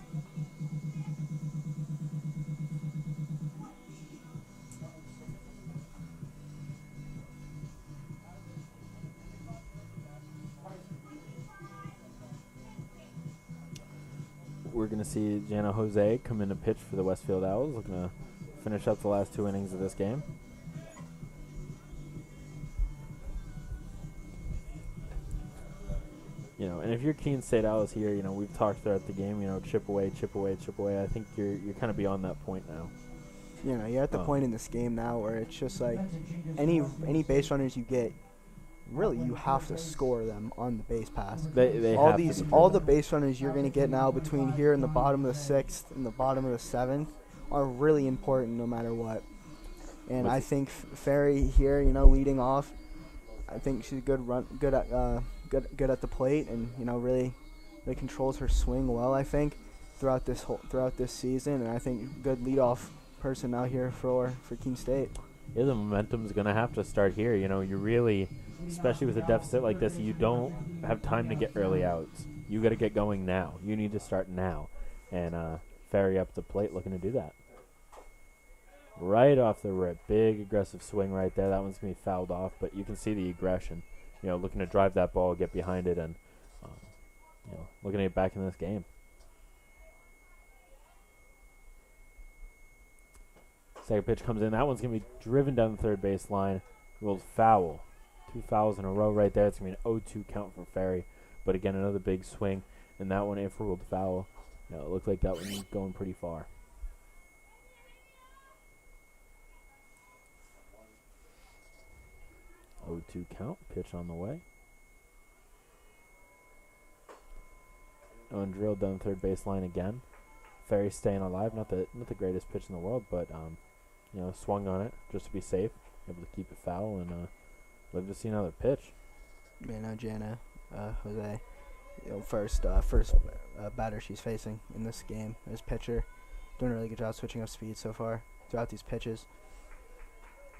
We're going to see Jana Jose come in to pitch for the Westfield Owls, looking to finish up the last 2 innings of this game. You know, and if you're Keene State Owls here, you know, we've talked throughout the game, you know, chip away, chip away, chip away. I think you're kind of beyond that point now. You know, you're at the point in this game now where it's just like any base runners you get, really you have to score them on the base pass. All the base runners you're going to get now between here and the bottom of the 6th and the bottom of the 7th are really important no matter what. And I think Ferry here, you know, leading off, I think she's good at the plate, and you know really controls her swing well. I think throughout this season, and I think good leadoff person out here for Keene State. Yeah, the momentum's gonna have to start here. You know, you really, especially with a deficit like this, you don't have time to get early outs. You got to get going now. You need to start now, and Ferry up the plate looking to do that. Right off the rip, big aggressive swing right there. That one's gonna be fouled off, but you can see the aggression. You know, looking to drive that ball, get behind it, and you know, looking to get back in this game. Second pitch comes in. That one's going to be driven down the third base line. Ruled foul. 2 fouls in a row right there. It's going to be an 0-2 count for Ferry. But again, another big swing. And that one, if ruled foul, it looked like that one was going pretty far. Oh, 2 count. Pitch on the way. And drilled down the third base line again. Ferry staying alive. Not the greatest pitch in the world, but swung on it just to be safe. Able to keep it foul and live to see another pitch. Jana, Jose, first batter she's facing in this game. This pitcher doing a really good job switching up speed so far throughout these pitches.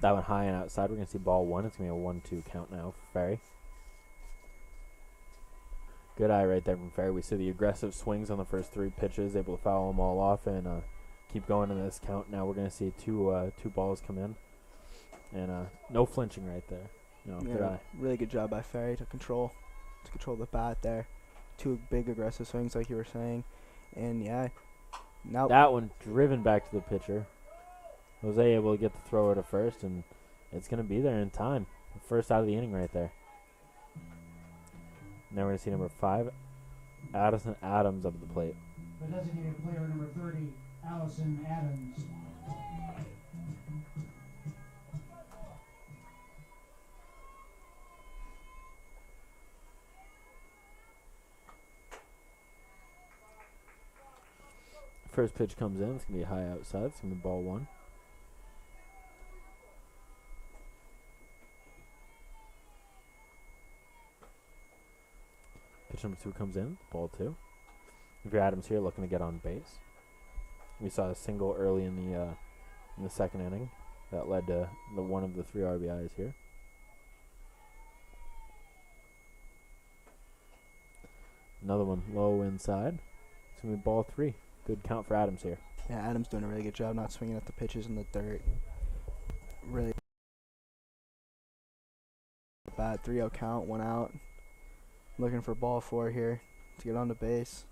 That one high and outside. We're going to see ball 1. It's going to be a 1-2 count now for Ferry. Good eye right there from Ferry. We see the aggressive swings on the first 3 pitches, able to foul them all off and keep going in this count. Now we're going to see two balls come in. And no flinching right there. Good eye. Really good job by Ferry to control the bat there. 2 big aggressive swings like you were saying. And now that one driven back to the pitcher. Jose able to get the thrower to first, and it's going to be there in time. First out of the inning right there. Now we're going to see number 5, Addison Adams up at the plate. The designated player number 30, Allison Adams. First pitch comes in. It's going to be high outside. It's going to be ball 1. Pitch number 2 comes in. Ball 2. Avery Adams here looking to get on base. We saw a single early in the second inning that led to one of the 3 RBIs here. Another one low inside. It's going to be ball 3. Good count for Adams here. Yeah, Adams doing a really good job not swinging at the pitches in the dirt. Really bad 3-0 count, 1 out. Looking for ball 4 here to get onto base.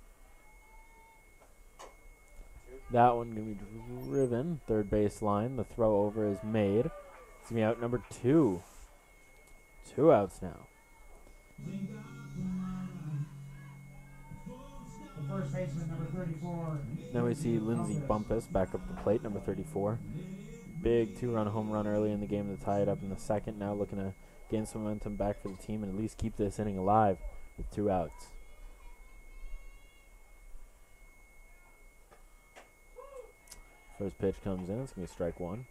That one going to be driven. Third base line. The throw over is made. It's going to be out number 2. 2 outs now. First baseman, number 34. Now we see Lindsey Bumpus back up the plate, number 34. Big 2-run home run early in the game to tie it up in the second. Now looking to gain some momentum back for the team and at least keep this inning alive with 2 outs. First pitch comes in. It's going to be strike 1.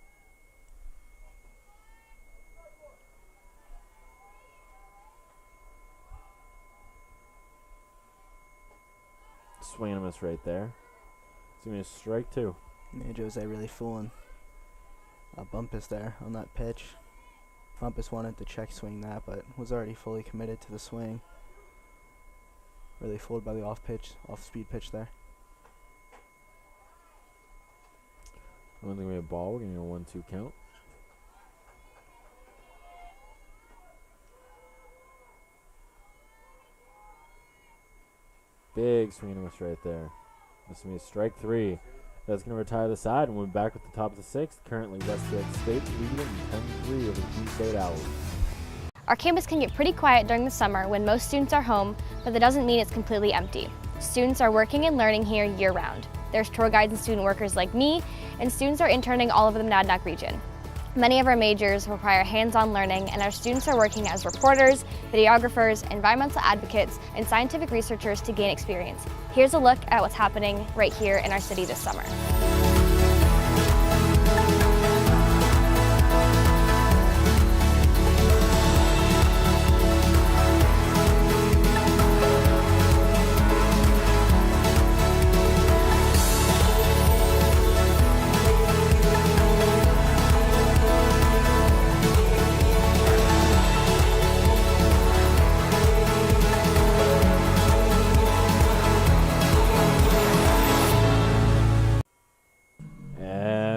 Swing and a miss right there. It's going to be a strike 2. Yeah, Jose really fooling Bumpus there on that pitch. Bumpus wanted to check swing that, but was already fully committed to the swing. Really fooled by the off-speed pitch there. One's going to be a ball. We're going to get a 1-2 count. Big swing and a miss right there. This is going to be a strike 3. That's going to retire the side, and we're back with the top of the 6th. Currently, Westfield State leading 10-3 over the Keene State Owls. Our campus can get pretty quiet during the summer when most students are home, but that doesn't mean it's completely empty. Students are working and learning here year-round. There's tour guides and student workers like me, and students are interning all over the Monadnock region. Many of our majors require hands-on learning, and our students are working as reporters, videographers, environmental advocates, and scientific researchers to gain experience. Here's a look at what's happening right here in our city this summer.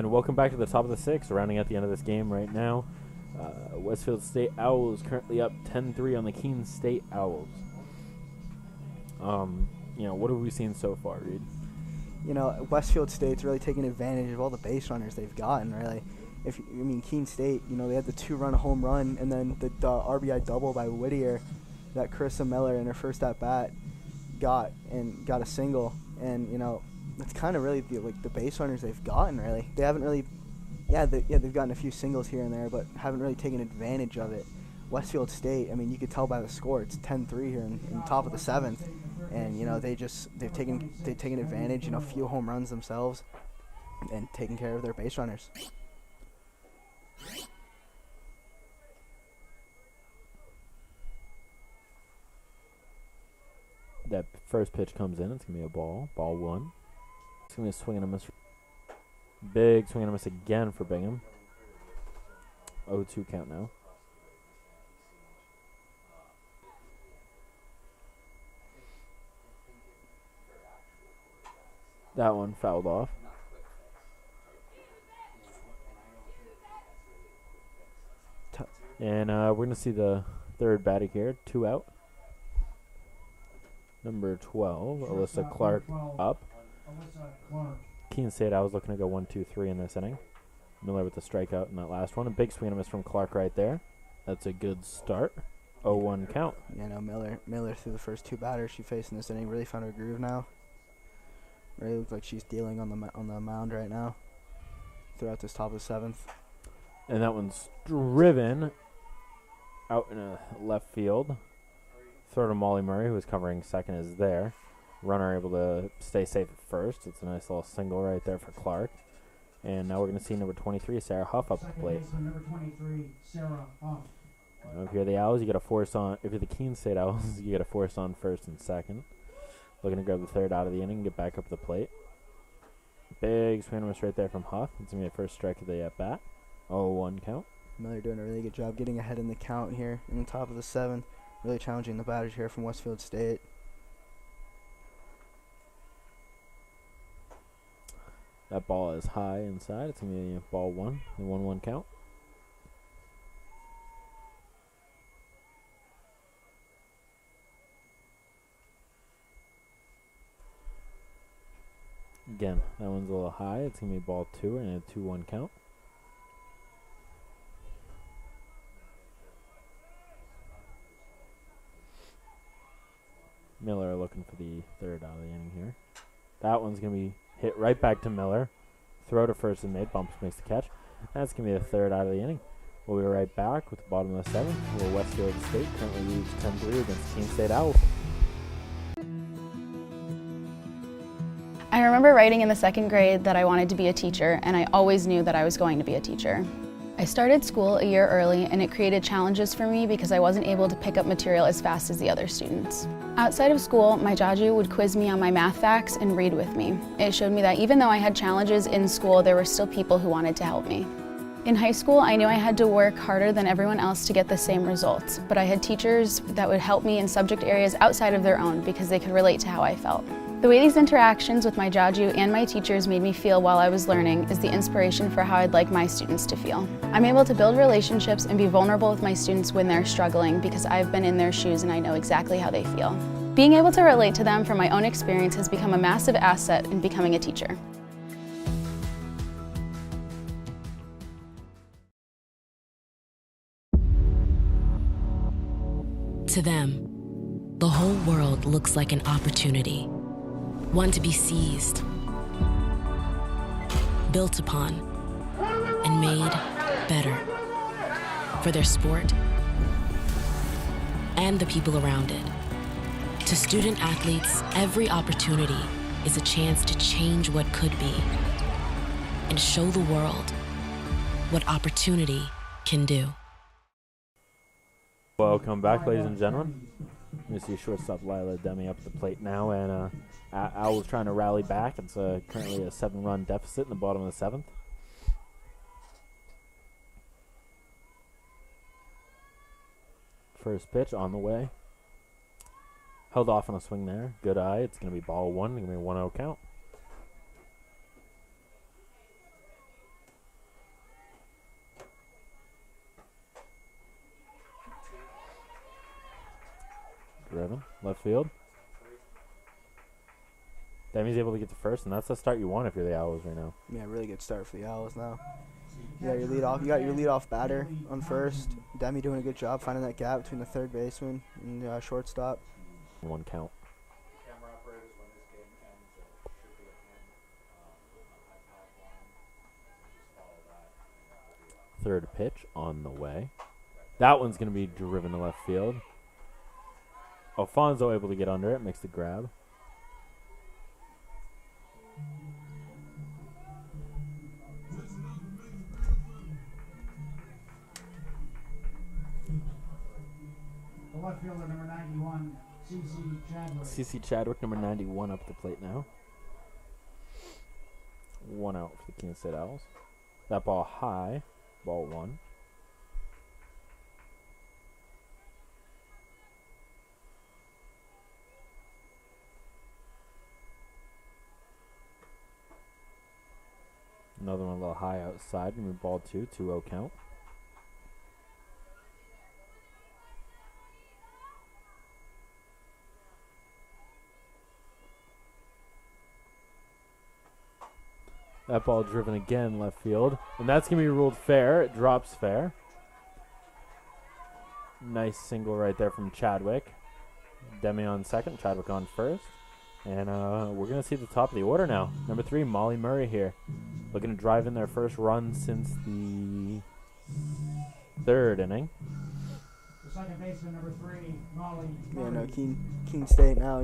Welcome back to the top of the 6th, rounding out the end of this game right now. Westfield State Owls currently up 10-3 on the Keene State Owls. What have we seen so far, Reed? you know, Westfield State's really taking advantage of all the base runners they've gotten, really. Keene State, you know, they had the 2-run home run and then the RBI double by Whittier that Carissa Miller in her first at-bat got a single. And, you know, that's kind of really the base runners they've gotten, really. They haven't really, they've gotten a few singles here and there, but haven't really taken advantage of it. Westfield State, I mean, you could tell by the score, it's 10-3 here in top of the 7th. And, you know, they've taken advantage, you know, a few home runs themselves and taking care of their base runners. That first pitch comes in. It's going to be a ball. Ball 1. It's going to be a swing and a miss. Big swing and a miss again for Bingham. 0-2 count now. That one fouled off. And we're going to see the third batter here. 2 out. Number 12, Alyssa Clark up. Keene State, I was looking to go 1-2-3 in this inning. Miller with the strikeout in that last one. A big swing and a miss from Clark right there. That's a good start. 0-1 count. Yeah, no, Miller through the first 2 batters she faced in this inning really found her groove now. Really looks like she's dealing on the mound right now throughout this top of the 7th. And that one's driven out in a left field. Throw to Molly Murray, who was covering second, is there. Runner able to stay safe at first. It's a nice little single right there for Clark. And now we're going to see number 23, Sarah Huff, up at the plate. Number 23, Sarah Huff. If you're the Owls, you got to force on. If you're the Keene State Owls, you got to force on first and second. Looking to grab the third out of the inning, get back up the plate. Big swing and miss right there from Huff. It's going to be the first strike of the at-bat. 0-1 count. Miller doing a really good job getting ahead in the count here in the top of the 7th. Really challenging the batters here from Westfield State. That ball is high inside. It's going to be ball 1, the 1-1 count. Again, that one's a little high. It's going to be ball 2 and a 2-1 count. Miller looking for the third out of the inning here. That one's going to be hit right back to Miller. Throw to first and mid. Bumps makes the catch. That's going to be the third out of the inning. We'll be right back with the bottom of the 7th, where Westfield State currently leads 10-3 against Keene State Owls. I remember writing in the 2nd grade that I wanted to be a teacher, and I always knew that I was going to be a teacher. I started school a year early, and it created challenges for me because I wasn't able to pick up material as fast as the other students. Outside of school, my jaju would quiz me on my math facts and read with me. It showed me that even though I had challenges in school, there were still people who wanted to help me. In high school, I knew I had to work harder than everyone else to get the same results, but I had teachers that would help me in subject areas outside of their own because they could relate to how I felt. The way these interactions with my jaju and my teachers made me feel while I was learning is the inspiration for how I'd like my students to feel. I'm able to build relationships and be vulnerable with my students when they're struggling because I've been in their shoes and I know exactly how they feel. Being able to relate to them from my own experience has become a massive asset in becoming a teacher. To them, the whole world looks like an opportunity, one to be seized, built upon, and made better for their sport and the people around it. To student athletes, every opportunity is a chance to change what could be and show the world what opportunity can do. Welcome back, ladies and gentlemen. You see shortstop Lila Demi up at the plate now, and Owls trying to rally back. It's currently a 7-run deficit in the bottom of the 7th. First pitch on the way. Held off on a swing there. Good eye. It's going to be ball 1. It's going to be a 1-0 count. Driven, left field. Demi's able to get to first, and that's the start you want if you're the Owls right now. Yeah, really good start for the Owls now. You got your leadoff batter on first. Demi doing a good job finding that gap between the third baseman and shortstop. 1 count. Third pitch on the way. That one's going to be driven to left field. Alfonso able to get under it, makes the grab. The left fielder, number 91, C.C. Chadwick. C.C. Chadwick, number 91, up at the plate now. 1 out for the Keene State Owls. That ball high, ball 1. Another one a little high outside, and we ball 2, 2-0 count. That ball driven again left field. And that's going to be ruled fair. It drops fair. Nice single right there from Chadwick. Demi on second, Chadwick on first. And we're going to see the top of the order now. Number 3, Molly Murray here. Looking to drive in their first run since the 3rd inning. The second baseman, number 3, Molly Murray. Yeah, no, Keene State now,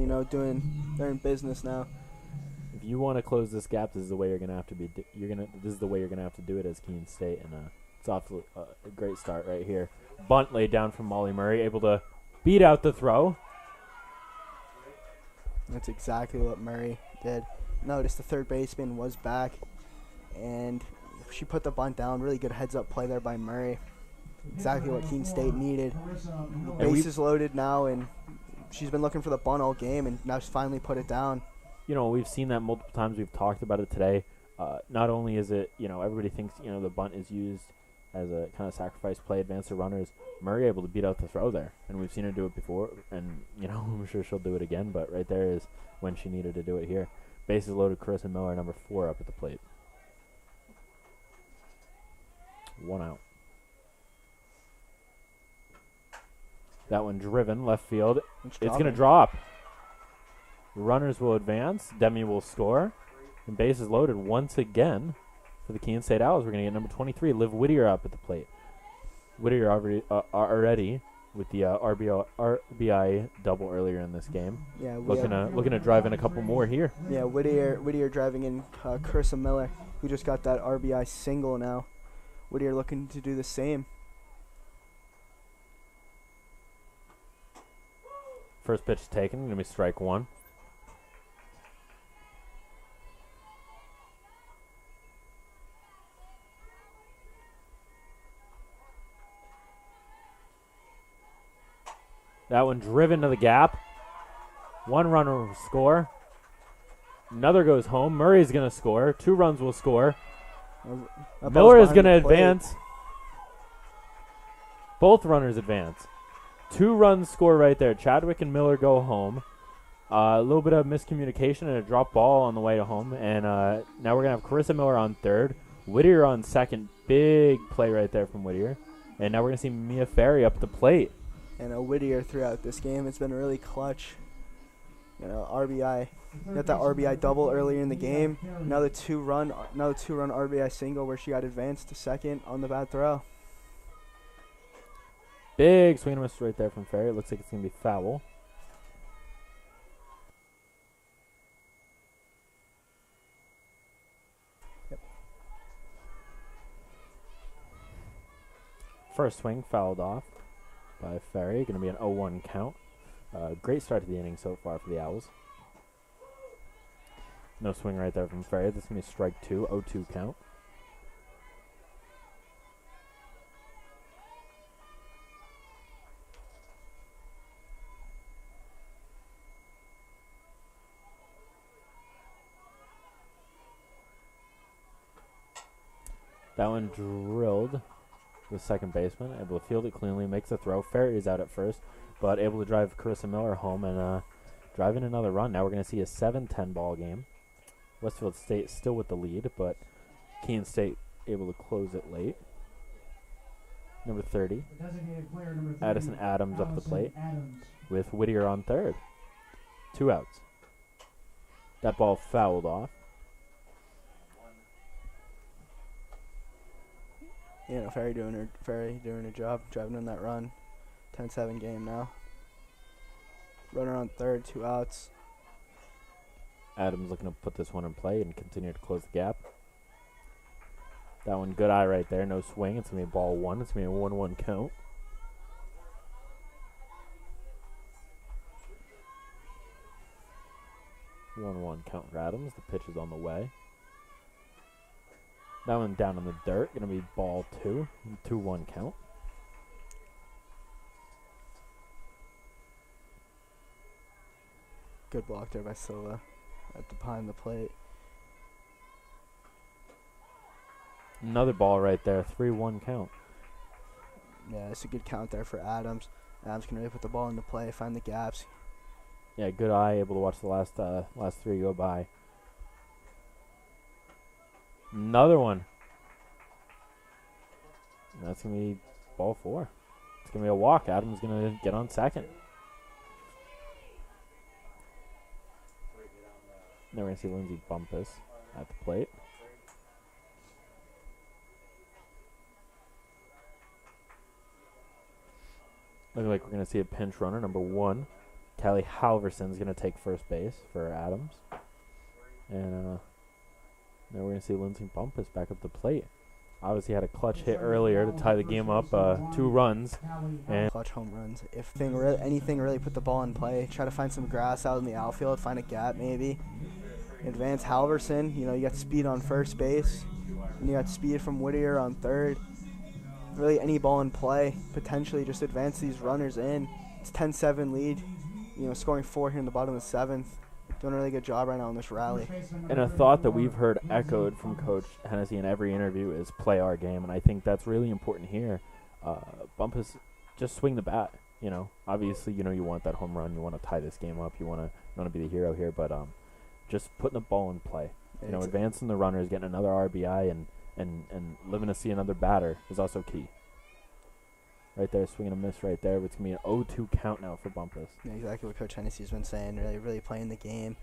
they're in business now. If you want to close this gap, this is the way you're going to have to be. This is the way you're going to have to do it as Keene State, and it's off to a great start right here. Bunt laid down from Molly Murray, able to beat out the throw. That's exactly what Murray did. Notice the third baseman was back, and she put the bunt down. Really good heads-up play there by Murray. Exactly what Keene State needed. Bases loaded now, and she's been looking for the bunt all game, and now she's finally put it down. We've seen that multiple times. We've talked about it today. Not only is it, everybody thinks, the bunt is used as a kind of sacrifice play, advance the runners. Murray able to beat out the throw there, and we've seen her do it before, and, I'm sure she'll do it again, but right there is when she needed to do it here. Bases loaded, Carissa Miller, number 4, up at the plate. 1 out. That one driven, left field. It's going to drop. Runners will advance. Demi will score. And bases loaded once again for the Keene State Owls. We're going to get number 23, Liv Whittier, up at the plate. Whittier already with the RBI double earlier in this game. Yeah, looking to drive in a couple more here. Yeah, Whittier driving in Carissa Miller, who just got that RBI single now. Whittier looking to do the same. First pitch taken, going to be strike 1. That one driven to the gap. 1 runner will score. Another goes home. Murray's going to score. 2 runs will score. Miller is going to advance. Both runners advance. 2 runs score right there. Chadwick and Miller go home. A little bit of miscommunication and a drop ball on the way to home. And now we're going to have Carissa Miller on third. Whittier on second. Big play right there from Whittier. And now we're going to see Mia Ferry up at the plate. And Whittier throughout this game. It's been really clutch. RBI. Got that RBI double earlier in the game. Another two-run RBI single where she got advanced to second on the bad throw. Big swing and miss right there from Ferry. It looks like it's going to be foul. Yep. First swing fouled off by Ferry. Going to be an 0-1 count. Great start to the inning so far for the Owls. No swing right there from Ferry. This is going to be strike 2, 0-2 count. That one drilled the second baseman, able to field it cleanly, makes the throw. Ferry is out at first, but able to drive Carissa Miller home, and driving another run. Now we're going to see a 7-10 ball game. Westfield State still with the lead, but Keene State able to close it late. Number 30, Addison Adams up the plate with Whittier on third. 2 outs. That ball fouled off. You know, Ferry doing her job, driving in that run. 10-7 game now. Runner on third, 2 outs. Adams looking to put this one in play and continue to close the gap. That one, good eye right there. No swing. It's going to be ball 1. It's going to be a 1-1 count. Count for Adams. The pitch is on the way. That one down in the dirt. Going to be ball 2. 2-1 count. Good block there by Silva behind the plate. Another ball right there. 3-1 count. Yeah, it's a good count there for Adams. Adams can really put the ball into play, find the gaps. Yeah, good eye, able to watch the last 3 go by. Another one. And that's going to be ball 4. It's going to be a walk. Adams going to get on second. Now we're going to see Lindsey Bumpus at the plate. Looking like we're going to see a pinch runner, number 1. Callie Halverson's going to take first base for Adams. And now we're going to see Lindsey Bumpus back up the plate. Obviously had a clutch hit earlier to tie the game up, 2 runs. And clutch home runs. If anything really put the ball in play, try to find some grass out in the outfield, find a gap maybe. Advance Halverson, you know, you got speed on first base. And you got speed from Whittier on third. Really any ball in play, potentially just advance these runners in. It's 10-7 lead, you know, scoring 4 here in the bottom of the 7th. Doing a really good job right now in this rally. And a thought that we've heard echoed from Coach Hennessy in every interview is play our game, and I think that's really important here. Bumpus, just swing the bat. You know, obviously, you know, you want that home run, you want to tie this game up, you want to be the hero here, but just putting the ball in play. You know, advancing the runners, getting another RBI, and living to see another batter is also key. Right there, swing and a miss right there. But it's going to be an 0-2 count now for Bumpus. Yeah, exactly what Coach Hennessy's been saying. Really playing the game.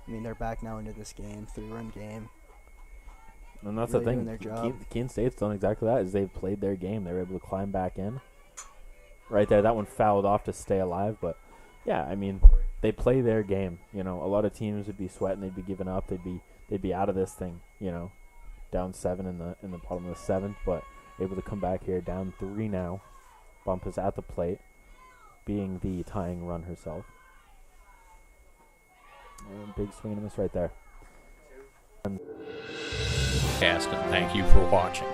I mean, they're back now into this game, 3-run game. And that's really the thing. Their job. Keene State's done exactly that. Is they've played their game. They were able to climb back in. Right there, that one fouled off to stay alive. But, yeah, I mean, they play their game. You know, a lot of teams would be sweating. They'd be giving up. They'd be out of this thing, you know, down 7 in the bottom of the 7th. But able to come back here, down 3 now. Bumpus at the plate, being the tying run herself. And big swing and a miss right there. And thank you for watching.